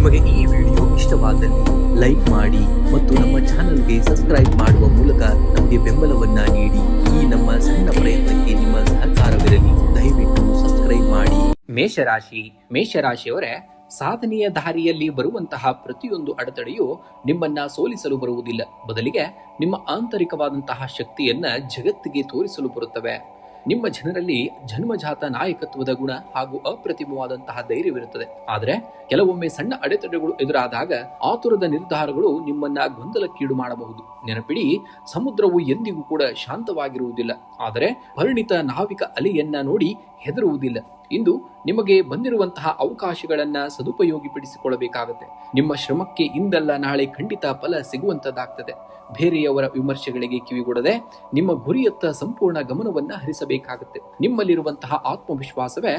ನಿಮಗೆ ಈ ವಿಡಿಯೋ ಇಷ್ಟವಾದಲ್ಲಿ ಲೈಕ್ ಮಾಡಿ ಮತ್ತು ನಮ್ಮ ಚಾನಲ್ಗೆ ಸಬ್ಸ್ಕ್ರೈಬ್ ಮಾಡುವ ಮೂಲಕ ನಮಗೆ ಬೆಂಬಲವನ್ನ ನೀಡಿ. ಈ ನಮ್ಮ ಸಣ್ಣ ಪ್ರಯತ್ನಕ್ಕೆ ನಿಮ್ಮ ಸಹಕಾರವಿರಲಿ. ದಯವಿಟ್ಟು ಸಬ್ಸ್ಕ್ರೈಬ್ ಮಾಡಿ. ಮೇಷರಾಶಿಯವರೇ, ಸಾಧನೆಯ ದಾರಿಯಲ್ಲಿ ಬರುವಂತಹ ಪ್ರತಿಯೊಂದು ಅಡೆತಡೆಯು ನಿಮ್ಮನ್ನ ಸೋಲಿಸಲು ಬರುವುದಿಲ್ಲ, ಬದಲಿಗೆ ನಿಮ್ಮ ಆಂತರಿಕವಾದಂತಹ ಶಕ್ತಿಯನ್ನ ಜಗತ್ತಿಗೆ ತೋರಿಸಲು ಬರುತ್ತವೆ. ನಿಮ್ಮ ಜನರಲ್ಲಿ ಜನ್ಮಜಾತ ನಾಯಕತ್ವದ ಗುಣ ಹಾಗೂ ಅಪ್ರತಿಮವಾದಂತಹ ಧೈರ್ಯವಿರುತ್ತದೆ. ಆದರೆ ಕೆಲವೊಮ್ಮೆ ಸಣ್ಣ ಅಡೆತಡೆಗಳು ಎದುರಾದಾಗ ಆತುರದ ನಿರ್ಧಾರಗಳು ನಿಮ್ಮನ್ನ ಗೊಂದಲಕ್ಕೀಡು ಮಾಡಬಹುದು. ನೆನಪಿಡಿ, ಸಮುದ್ರವು ಎಂದಿಗೂ ಕೂಡ ಶಾಂತವಾಗಿರುವುದಿಲ್ಲ, ಆದರೆ ಪರಿಣಿತ ನಾವಿಕ ಅಲೆಯನ್ನ ನೋಡಿ ಹೆದರುವುದಿಲ್ಲ. ಇಂದು ನಿಮಗೆ ಬಂದಿರುವಂತಹ ಅವಕಾಶಗಳನ್ನ ಸದುಪಯೋಗಪಡಿಸಿಕೊಳ್ಳಬೇಕಾಗುತ್ತೆ. ನಿಮ್ಮ ಶ್ರಮಕ್ಕೆ ಇಂದಲ್ಲ ನಾಳೆ ಖಂಡಿತ ಫಲ ಸಿಗುವಂತದ್ದಾಗ್ತದೆ. ಬೇರೆಯವರ ವಿಮರ್ಶೆಗಳಿಗೆ ಕಿವಿಗೊಡದೆ ನಿಮ್ಮ ಗುರಿಯತ್ತ ಸಂಪೂರ್ಣ ಗಮನವನ್ನ ಹರಿಸಬೇಕಾಗುತ್ತೆ. ನಿಮ್ಮಲ್ಲಿರುವಂತಹ ಆತ್ಮವಿಶ್ವಾಸವೇ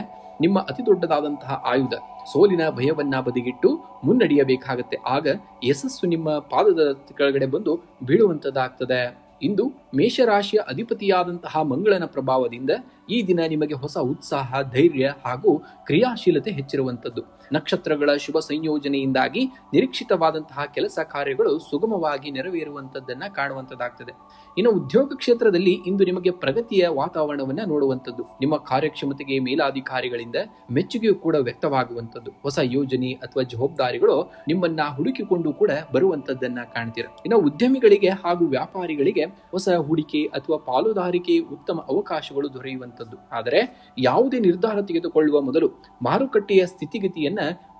ನಿಮ್ಮ ಅತಿ ದೊಡ್ಡದಾದಂತಹ ಆಯುಧ. ಸೋಲಿನ ಭಯವನ್ನ ಬದಿಗಿಟ್ಟು ಮುನ್ನಡೆಯಬೇಕಾಗತ್ತೆ. ಆಗ ಯಶಸ್ಸು ನಿಮ್ಮ ಪಾದದ ಕೆಳಗಡೆ ಬಂದು ಬೀಳುವಂತದ್ದಾಗ್ತದೆ. ಇಂದು ಮೇಷರಾಶಿಯ ಅಧಿಪತಿಯಾದಂತಹ ಮಂಗಳನ ಪ್ರಭಾವದಿಂದ ಈ ದಿನ ನಿಮಗೆ ಹೊಸ ಉತ್ಸಾಹ, ಧೈರ್ಯ ಹಾಗೂ ಕ್ರಿಯಾಶೀಲತೆ ಹೆಚ್ಚಿರುವಂಥದ್ದು. ನಕ್ಷತ್ರಗಳ ಶುಭ ಸಂಯೋಜನೆಯಿಂದಾಗಿ ನಿರೀಕ್ಷಿತವಾದಂತಹ ಕೆಲಸ ಕಾರ್ಯಗಳು ಸುಗಮವಾಗಿ ನೆರವೇರುವಂಥದ್ದನ್ನ ಕಾಣುವಂಥದ್ದಾಗ್ತದೆ. ಇನ್ನು ಉದ್ಯೋಗ ಕ್ಷೇತ್ರದಲ್ಲಿ ಇಂದು ನಿಮಗೆ ಪ್ರಗತಿಯ ವಾತಾವರಣವನ್ನ ನೋಡುವಂಥದ್ದು. ನಿಮ್ಮ ಕಾರ್ಯಕ್ಷಮತೆಗೆ ಮೇಲಾಧಿಕಾರಿಗಳಿಂದ ಮೆಚ್ಚುಗೆಯೂ ಕೂಡ ವ್ಯಕ್ತವಾಗುವಂಥದ್ದು. ಹೊಸ ಯೋಜನೆ ಅಥವಾ ಜವಾಬ್ದಾರಿಗಳು ನಿಮ್ಮನ್ನ ಹುಡುಕಿಕೊಂಡು ಕೂಡ ಬರುವಂಥದ್ದನ್ನ ಕಾಣ್ತೀರ. ಇನ್ನು ಉದ್ಯಮಿಗಳಿಗೆ ಹಾಗೂ ವ್ಯಾಪಾರಿಗಳಿಗೆ ಹೊಸ ಹೂಡಿಕೆ ಅಥವಾ ಪಾಲುದಾರಿಕೆ ಉತ್ತಮ ಅವಕಾಶಗಳು ದೊರೆಯುವಂಥದ್ದು. ಆದರೆ ಯಾವುದೇ ನಿರ್ಧಾರ ತೆಗೆದುಕೊಳ್ಳುವ ಮೊದಲು ಮಾರುಕಟ್ಟೆಯ ಸ್ಥಿತಿಗತಿಯನ್ನ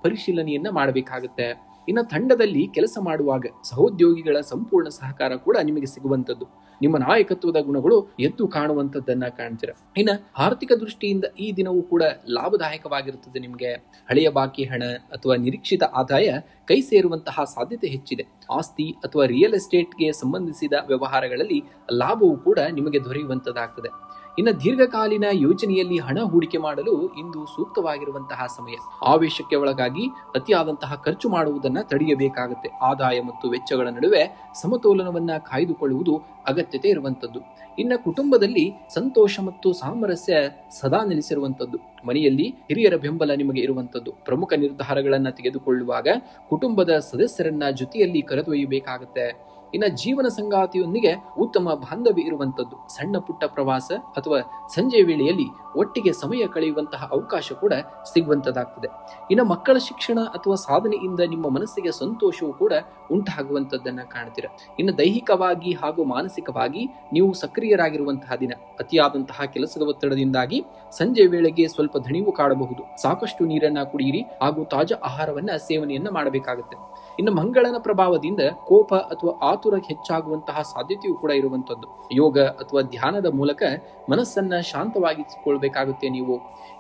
ಪರಿಶೀಲನೆಯನ್ನ ಮಾಡಬೇಕಾಗುತ್ತೆ. ಇನ್ನು ತಂಡದಲ್ಲಿ ಕೆಲಸ ಮಾಡುವಾಗ ಸಹೋದ್ಯೋಗಿಗಳ ಸಂಪೂರ್ಣ ಸಹಕಾರ ಕೂಡ ನಿಮಗೆ ಸಿಗುವಂಥದ್ದು. ನಿಮ್ಮ ನಾಯಕತ್ವದ ಗುಣಗಳು ಎದ್ದು ಕಾಣುವಂಥದ್ದನ್ನ ಕಾಣ್ತೀರ. ಇನ್ನು ಆರ್ಥಿಕ ದೃಷ್ಟಿಯಿಂದ ಈ ದಿನವೂ ಕೂಡ ಲಾಭದಾಯಕವಾಗಿರುತ್ತದೆ. ನಿಮಗೆ ಹಳೆಯ ಬಾಕಿ ಹಣ ಅಥವಾ ನಿರೀಕ್ಷಿತ ಆದಾಯ ಕೈ ಸೇರುವಂತಹ ಸಾಧ್ಯತೆ ಹೆಚ್ಚಿದೆ. ಆಸ್ತಿ ಅಥವಾ ರಿಯಲ್ ಎಸ್ಟೇಟ್ಗೆ ಸಂಬಂಧಿಸಿದ ವ್ಯವಹಾರಗಳಲ್ಲಿ ಲಾಭವೂ ಕೂಡ ನಿಮಗೆ ದೊರೆಯುವಂತದ್ದಾಗ್ತದೆ. ಇನ್ನು ದೀರ್ಘಕಾಲೀನ ಯೋಜನೆಯಲ್ಲಿ ಹಣ ಹೂಡಿಕೆ ಮಾಡಲು ಇಂದು ಸೂಕ್ತವಾಗಿರುವಂತಹ ಸಮಯ. ಆವೇಶಕ್ಕೆ ಒಳಗಾಗಿ ಅತಿಯಾದಂತಹ ಖರ್ಚು ಮಾಡುವುದನ್ನ ತಡೆಯಬೇಕಾಗುತ್ತೆ. ಆದಾಯ ಮತ್ತು ವೆಚ್ಚಗಳ ನಡುವೆ ಸಮತೋಲನವನ್ನ ಕಾಯ್ದುಕೊಳ್ಳುವುದು ಅಗತ್ಯತೆ ಇರುವಂತದ್ದು. ಇನ್ನು ಕುಟುಂಬದಲ್ಲಿ ಸಂತೋಷ ಮತ್ತು ಸಾಮರಸ್ಯ ಸದಾ ನೆಲೆಸಿರುವಂತದ್ದು. ಮನೆಯಲ್ಲಿ ಹಿರಿಯರ ಬೆಂಬಲ ನಿಮಗೆ ಇರುವಂತದ್ದು. ಪ್ರಮುಖ ನಿರ್ಧಾರಗಳನ್ನ ತೆಗೆದುಕೊಳ್ಳುವಾಗ ಕುಟುಂಬದ ಸದಸ್ಯರನ್ನ ಜೊತೆಯಲ್ಲಿ ಕರೆದೊಯ್ಯಬೇಕಾಗುತ್ತೆ. ಇನ್ನು ಜೀವನ ಸಂಗಾತಿಯೊಂದಿಗೆ ಉತ್ತಮ ಬಾಂಧವ್ಯ ಇರುವಂತದ್ದು. ಸಣ್ಣ ಪುಟ್ಟ ಪ್ರವಾಸ ಅಥವಾ ಸಂಜೆ ವೇಳೆಯಲ್ಲಿ ಒಟ್ಟಿಗೆ ಸಮಯ ಕಳೆಯುವಂತಹ ಅವಕಾಶ ಕೂಡ ಸಿಗುವಂತದ್ದಾಗ್ತದೆ. ಇನ್ನು ಮಕ್ಕಳ ಶಿಕ್ಷಣ ಅಥವಾ ಸಾಧನೆಯಿಂದ ನಿಮ್ಮ ಮನಸ್ಸಿಗೆ ಸಂತೋಷವೂ ಕೂಡ ಉಂಟಾಗುವಂತದ್ದನ್ನ ಕಾಣ್ತೀರ. ಇನ್ನು ದೈಹಿಕವಾಗಿ ಹಾಗೂ ಮಾನಸಿಕವಾಗಿ ನೀವು ಸಕ್ರಿಯರಾಗಿರುವಂತಹ ದಿನ. ಅತಿಯಾದಂತಹ ಕೆಲಸದ ಒತ್ತಡದಿಂದಾಗಿ ಸಂಜೆ ವೇಳೆಗೆ ಸ್ವಲ್ಪ ದಣಿವು ಕಾಡಬಹುದು. ಸಾಕಷ್ಟು ನೀರನ್ನ ಕುಡಿಯಿರಿ ಹಾಗೂ ತಾಜಾ ಆಹಾರವನ್ನ ಸೇವನೆಯನ್ನ ಮಾಡಬೇಕಾಗುತ್ತೆ. ಇನ್ನು ಮಂಗಳನ ಪ್ರಭಾವದಿಂದ ಕೋಪ ಅಥವಾ ಆತುರ ಹೆಚ್ಚಾಗುವಂತಹ ಸಾಧ್ಯತೆಯೂ ಕೂಡ ಇರುವಂತದ್ದು. ಯೋಗ ಅಥವಾ ಧ್ಯಾನದ ಮೂಲಕ ಮನಸ್ಸನ್ನ ಶಾಂತವಾಗಿಸಿಕೊಳ್ಬೇಕಾಗುತ್ತೆ ನೀವು.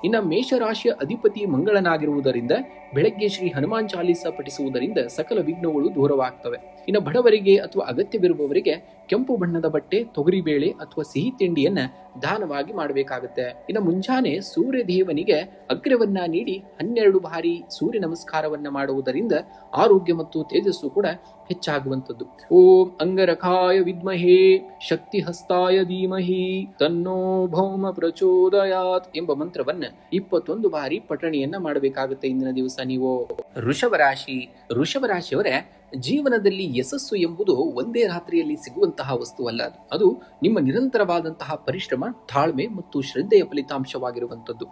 ಇನ್ನು ಮೇಷರಾಶಿಯ ಅಧಿಪತಿ ಮಂಗಳನಾಗಿರುವುದರಿಂದ ಬೆಳಗ್ಗೆ ಶ್ರೀ ಹನುಮಾನ್ ಚಾಲೀಸ ಪಠಿಸುವುದರಿಂದ ಸಕಲ ವಿಘ್ನಗಳು ದೂರವಾಗ್ತವೆ. ಇನ್ನು ಬಡವರಿಗೆ ಅಥವಾ ಅಗತ್ಯವಿರುವವರಿಗೆ ಕೆಂಪು ಬಣ್ಣದ ಬಟ್ಟೆ, ತೊಗರಿಬೇಳೆ ಅಥವಾ ಸಿಹಿ ತಿಂಡಿಯನ್ನ ದಾನವಾಗಿ ಮಾಡಬೇಕಾಗುತ್ತೆ. ಇನ್ನು ಮುಂಜಾನೆ ಸೂರ್ಯ ದೇವನಿಗೆ ಅಗ್ರವನ್ನ ನೀಡಿ 12 ಬಾರಿ ಸೂರ್ಯ ನಮಸ್ಕಾರವನ್ನ ಮಾಡುವುದರಿಂದ ಆರೋಗ್ಯ ಮತ್ತು ತೇಜಸ್ಸು ಕೂಡ ಹೆಚ್ಚಾಗುವಂಥದ್ದು. ಓಂ ಅಂಗರಕಾಯ ವಿದ್ಮಹೇ ಶಕ್ತಿ ಹಸ್ತಾಯ ಧೀಮಹಿ ತನ್ನೋ ಭೌಮ ಪ್ರಚೋದಯಾತ್ ಎಂಬ ಮಂತ್ರವನ್ನ 21 ಬಾರಿ ಪಠಣೆಯನ್ನ ಮಾಡಬೇಕಾಗುತ್ತೆ ಇಂದಿನ ದಿವಸ ನೀವು. ವೃಷಭರಾಶಿಯವರೇ, ಜೀವನದಲ್ಲಿ ಯಶಸ್ಸು ಎಂಬುದು ಒಂದೇ ರಾತ್ರಿಯಲ್ಲಿ ಸಿಗುವಂತಹ ವಸ್ತುವಲ್ಲ. ಅದು ನಿಮ್ಮ ನಿರಂತರವಾದಂತಹ ಪರಿಶ್ರಮ, ತಾಳ್ಮೆ ಮತ್ತು ಶ್ರದ್ಧೆಯ ಫಲಿತಾಂಶವಾಗಿರುವಂಥದ್ದು.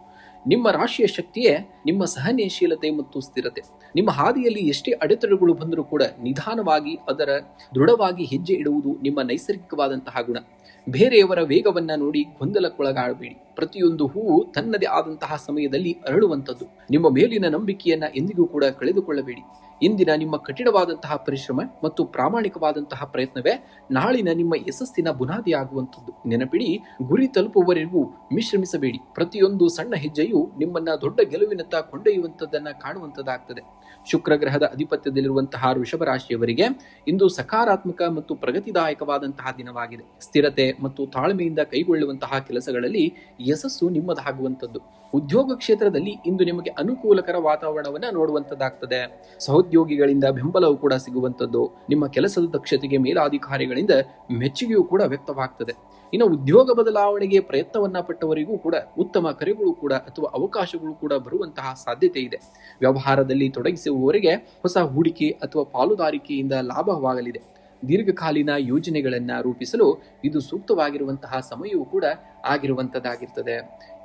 ನಿಮ್ಮ ರಾಶಿಯ ಶಕ್ತಿಯೇ ನಿಮ್ಮ ಸಹನಶೀಲತೆ ಮತ್ತು ಸ್ಥಿರತೆ. ನಿಮ್ಮ ಹಾದಿಯಲ್ಲಿ ಎಷ್ಟೇ ಅಡೆತಡೆಗಳು ಬಂದರೂ ಕೂಡ ನಿಧಾನವಾಗಿ ಅದರ ದೃಢವಾಗಿ ಹೆಜ್ಜೆ ಇಡುವುದು ನಿಮ್ಮ ನೈಸರ್ಗಿಕವಾದಂತಹ ಗುಣ. ಬೇರೆಯವರ ವೇಗವನ್ನ ನೋಡಿ ಗೊಂದಲಕ್ಕೊಳಗಾಡಬೇಡಿ. ಪ್ರತಿಯೊಂದು ಹೂವು ತನ್ನದೇ ಆದಂತಹ ಸಮಯದಲ್ಲಿ ಅರಳುವಂಥದ್ದು. ನಿಮ್ಮ ಮೇಲಿನ ನಂಬಿಕೆಯನ್ನ ಎಂದಿಗೂ ಕೂಡ ಕಳೆದುಕೊಳ್ಳಬೇಡಿ. ಇಂದಿನ ನಿಮ್ಮ ಕಠಿಣವಾದಂತಹ ಪರಿಶ್ರಮ ಮತ್ತು ಪ್ರಾಮಾಣಿಕವಾದಂತಹ ಪ್ರಯತ್ನವೇ ನಾಳಿನ ನಿಮ್ಮ ಯಶಸ್ಸಿನ ಬುನಾದಿಯಾಗುವಂಥದ್ದು. ನೆನಪಿಡಿ, ಗುರಿ ತಲುಪುವವರೆಗೂ ವಿಶ್ರಮಿಸಬೇಡಿ. ಪ್ರತಿಯೊಂದು ಸಣ್ಣ ಹೆಜ್ಜೆಯು ನಿಮ್ಮನ್ನ ದೊಡ್ಡ ಗೆಲುವಿನತ್ತ ಕೊಂಡೊಯ್ಯುವಂಥದ್ದನ್ನ ಕಾಣುವಂಥದ್ದಾಗ್ತದೆ. ಶುಕ್ರ ಗ್ರಹದ ಅಧಿಪತ್ಯದಲ್ಲಿರುವಂತಹ ವೃಷಭ ರಾಶಿಯವರಿಗೆ ಇಂದು ಸಕಾರಾತ್ಮಕ ಮತ್ತು ಪ್ರಗತಿದಾಯಕವಾದಂತಹ ದಿನವಾಗಿದೆ. ಸ್ಥಿರತೆ ಮತ್ತು ತಾಳ್ಮೆಯಿಂದ ಕೈಗೊಳ್ಳುವಂತಹ ಕೆಲಸಗಳಲ್ಲಿ ಯಶಸ್ಸು ನಿಮ್ಮದಾಗುವಂಥದ್ದು. ಉದ್ಯೋಗ ಕ್ಷೇತ್ರದಲ್ಲಿ ಇಂದು ನಿಮಗೆ ಅನುಕೂಲಕರ ವಾತಾವರಣವನ್ನ ನೋಡುವಂಥದ್ದಾಗ್ತದೆ. ಸಹೋದ್ಯೋಗಿಗಳಿಂದ ಬೆಂಬಲವೂ ಕೂಡ ಸಿಗುವಂಥದ್ದು, ನಿಮ್ಮ ಕೆಲಸದ ದಕ್ಷತೆಗೆ ಮೇಲಾಧಿಕಾರಿಗಳಿಂದ ಮೆಚ್ಚುಗೆಯೂ ಕೂಡ ವ್ಯಕ್ತವಾಗ್ತದೆ. ಇನ್ನು ಉದ್ಯೋಗ ಬದಲಾವಣೆಗೆ ಪ್ರಯತ್ನವನ್ನ ಪಟ್ಟವರಿಗೂ ಕೂಡ ಉತ್ತಮ ಕರೆಗಳು ಕೂಡ ಅಥವಾ ಅವಕಾಶಗಳು ಕೂಡ ಬರುವಂತಹ ಸಾಧ್ಯತೆ ಇದೆ. ವ್ಯವಹಾರದಲ್ಲಿ ತೊಡಗಿಸುವವರಿಗೆ ಹೊಸ ಹೂಡಿಕೆ ಅಥವಾ ಪಾಲುದಾರಿಕೆಯಿಂದ ಲಾಭವಾಗಲಿದೆ. ದೀರ್ಘಕಾಲೀನ ಯೋಜನೆಗಳನ್ನ ರೂಪಿಸಲು ಇದು ಸೂಕ್ತವಾಗಿರುವಂತಹ ಸಮಯವೂ ಕೂಡ ಆಗಿರುವಂತದ್ದಾಗಿರ್ತದೆ.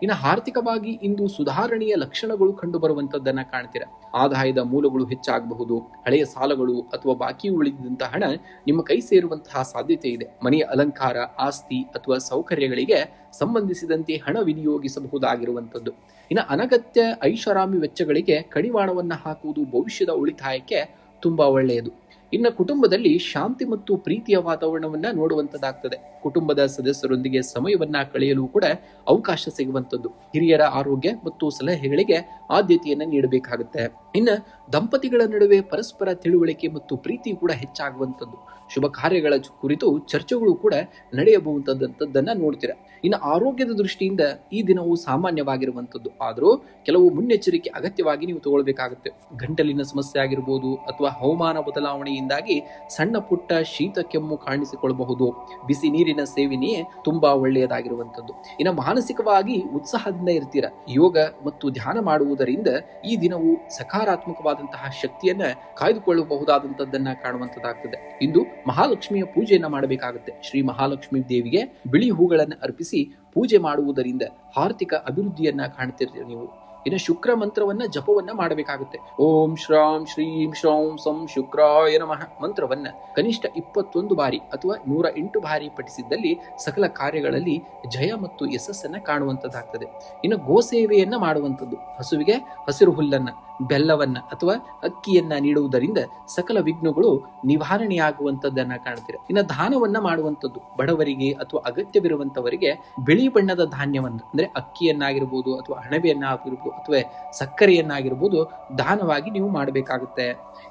ಇನ್ನು ಆರ್ಥಿಕವಾಗಿ ಇಂದು ಸುಧಾರಣೆಯ ಲಕ್ಷಣಗಳು ಕಂಡು ಬರುವಂತದ್ದನ್ನ ಕಾಣ್ತೀರ. ಆದಾಯದ ಮೂಲಗಳು ಹೆಚ್ಚಾಗಬಹುದು. ಹಳೆಯ ಸಾಲಗಳು ಅಥವಾ ಬಾಕಿ ಉಳಿದಂತಹ ಹಣ ನಿಮ್ಮ ಕೈ ಸೇರುವಂತಹ ಸಾಧ್ಯತೆ ಇದೆ. ಮನೆಯ ಅಲಂಕಾರ, ಆಸ್ತಿ ಅಥವಾ ಸೌಕರ್ಯಗಳಿಗೆ ಸಂಬಂಧಿಸಿದಂತೆ ಹಣ ವಿನಿಯೋಗಿಸಬಹುದಾಗಿರುವಂಥದ್ದು. ಇನ್ನು ಅನಗತ್ಯ ಐಷಾರಾಮಿ ವೆಚ್ಚಗಳಿಗೆ ಕಡಿವಾಣವನ್ನ ಹಾಕುವುದು ಭವಿಷ್ಯದ ಉಳಿತಾಯಕ್ಕೆ ತುಂಬಾ ಒಳ್ಳೆಯದು. ಇನ್ನು ಕುಟುಂಬದಲ್ಲಿ ಶಾಂತಿ ಮತ್ತು ಪ್ರೀತಿಯ ವಾತಾವರಣವನ್ನ ನೋಡುವಂತದ್ದಾಗ್ತದೆ. ಕುಟುಂಬದ ಸದಸ್ಯರೊಂದಿಗೆ ಸಮಯವನ್ನ ಕಳೆಯಲು ಕೂಡ ಅವಕಾಶ ಸಿಗುವಂಥದ್ದು. ಹಿರಿಯರ ಆರೋಗ್ಯ ಮತ್ತು ಸಲಹೆಗಳಿಗೆ ಆದ್ಯತೆಯನ್ನ ನೀಡಬೇಕಾಗುತ್ತೆ. ಇನ್ನು ದಂಪತಿಗಳ ನಡುವೆ ಪರಸ್ಪರ ತಿಳುವಳಿಕೆ ಮತ್ತು ಪ್ರೀತಿ ಕೂಡ ಹೆಚ್ಚಾಗುವಂಥದ್ದು. ಶುಭ ಕಾರ್ಯಗಳ ಕುರಿತು ಚರ್ಚೆಗಳು ಕೂಡ ನಡೆಯಬಹುದಂತದ್ದನ್ನ ನೋಡ್ತೀರಾ. ಇನ್ನು ಆರೋಗ್ಯದ ದೃಷ್ಟಿಯಿಂದ ಈ ದಿನವು ಸಾಮಾನ್ಯವಾಗಿರುವಂಥದ್ದು. ಆದರೂ ಕೆಲವು ಮುನ್ನೆಚ್ಚರಿಕೆ ಅಗತ್ಯವಾಗಿ ನೀವು ತಗೊಳ್ಬೇಕಾಗುತ್ತೆ. ಗಂಟಲಿನ ಸಮಸ್ಯೆ ಆಗಿರ್ಬೋದು ಅಥವಾ ಹವಾಮಾನ ಬದಲಾವಣೆಯಿಂದಾಗಿ ಸಣ್ಣ ಪುಟ್ಟ ಶೀತ ಕೆಮ್ಮು ಕಾಣಿಸಿಕೊಳ್ಳಬಹುದು. ಬಿಸಿ ನೀರಿನ ಸೇವನೆಯೇ ತುಂಬಾ ಒಳ್ಳೆಯದಾಗಿರುವಂಥದ್ದು. ಇನ್ನು ಮಾನಸಿಕವಾಗಿ ಉತ್ಸಾಹದಿಂದ ಇರ್ತೀರ. ಯೋಗ ಮತ್ತು ಧ್ಯಾನ ಮಾಡುವುದರಿಂದ ಈ ದಿನವು ಸಕಾರಾತ್ಮಕವಾದಂತಹ ಶಕ್ತಿಯನ್ನ ಕಾಯ್ದುಕೊಳ್ಳಬಹುದಾದಂತದ್ದನ್ನ ಕಾಣುವಂತದ್ದಾಗ್ತದೆ. ಇಂದು ಮಹಾಲಕ್ಷ್ಮಿಯ ಪೂಜೆಯನ್ನ ಮಾಡಬೇಕಾಗುತ್ತೆ. ಶ್ರೀ ಮಹಾಲಕ್ಷ್ಮಿ ದೇವಿಗೆ ಬಿಳಿ ಹೂಗಳನ್ನು ಅರ್ಪಿಸಿ ಪೂಜೆ ಮಾಡುವುದರಿಂದ ಆರ್ಥಿಕ ಅಭಿವೃದ್ಧಿಯನ್ನ ಕಾಣ್ತಿರ್ತೀರಿ ನೀವು. ಇನ್ನು ಶುಕ್ರ ಮಂತ್ರವನ್ನ ಜಪವನ್ನ ಮಾಡಬೇಕಾಗುತ್ತೆ. ಓಂ ಶ್ರಾಂ ಶ್ರೀಂ ಶ್ರೌಂ ಸಂ ಶುಕ್ರಾಯ ನಮಃ ಮಂತ್ರವನ್ನ ಕನಿಷ್ಠ 21 ಬಾರಿ ಅಥವಾ 108 ಬಾರಿ ಪಠಿಸಿದ್ದಲ್ಲಿ ಸಕಲ ಕಾರ್ಯಗಳಲ್ಲಿ ಜಯ ಮತ್ತು ಯಶಸ್ಸನ್ನ ಕಾಣುವಂತದ್ದಾಗ್ತದೆ. ಇನ್ನು ಗೋಸೇವೆಯನ್ನ ಮಾಡುವಂಥದ್ದು. ಹಸುವಿಗೆ ಹಸಿರು ಹುಲ್ಲನ್ನ, ಬೆಲ್ಲವನ್ನ ಅಥವಾ ಅಕ್ಕಿಯನ್ನ ನೀಡುವುದರಿಂದ ಸಕಲ ವಿಘ್ನಗಳು ನಿವಾರಣೆಯಾಗುವಂತದ್ದನ್ನ ಕಾಣ್ತೀರ. ಇನ್ನು ದಾನವನ್ನ ಮಾಡುವಂಥದ್ದು. ಬಡವರಿಗೆ ಅಥವಾ ಅಗತ್ಯವಿರುವಂತವರಿಗೆ ಬಿಳಿ ಬಣ್ಣದ ಧಾನ್ಯವನ್ನ ಅಂದ್ರೆ ಅಕ್ಕಿಯನ್ನಾಗಿರ್ಬೋದು ಅಥವಾ ಅಣಬೆಯನ್ನಾಗಿರ್ಬೋದು ಅಥವಾ ಸಕ್ಕರೆಯನ್ನಾಗಿರ್ಬೋದು ದಾನವಾಗಿ ನೀವು ಮಾಡಬೇಕಾಗುತ್ತೆ.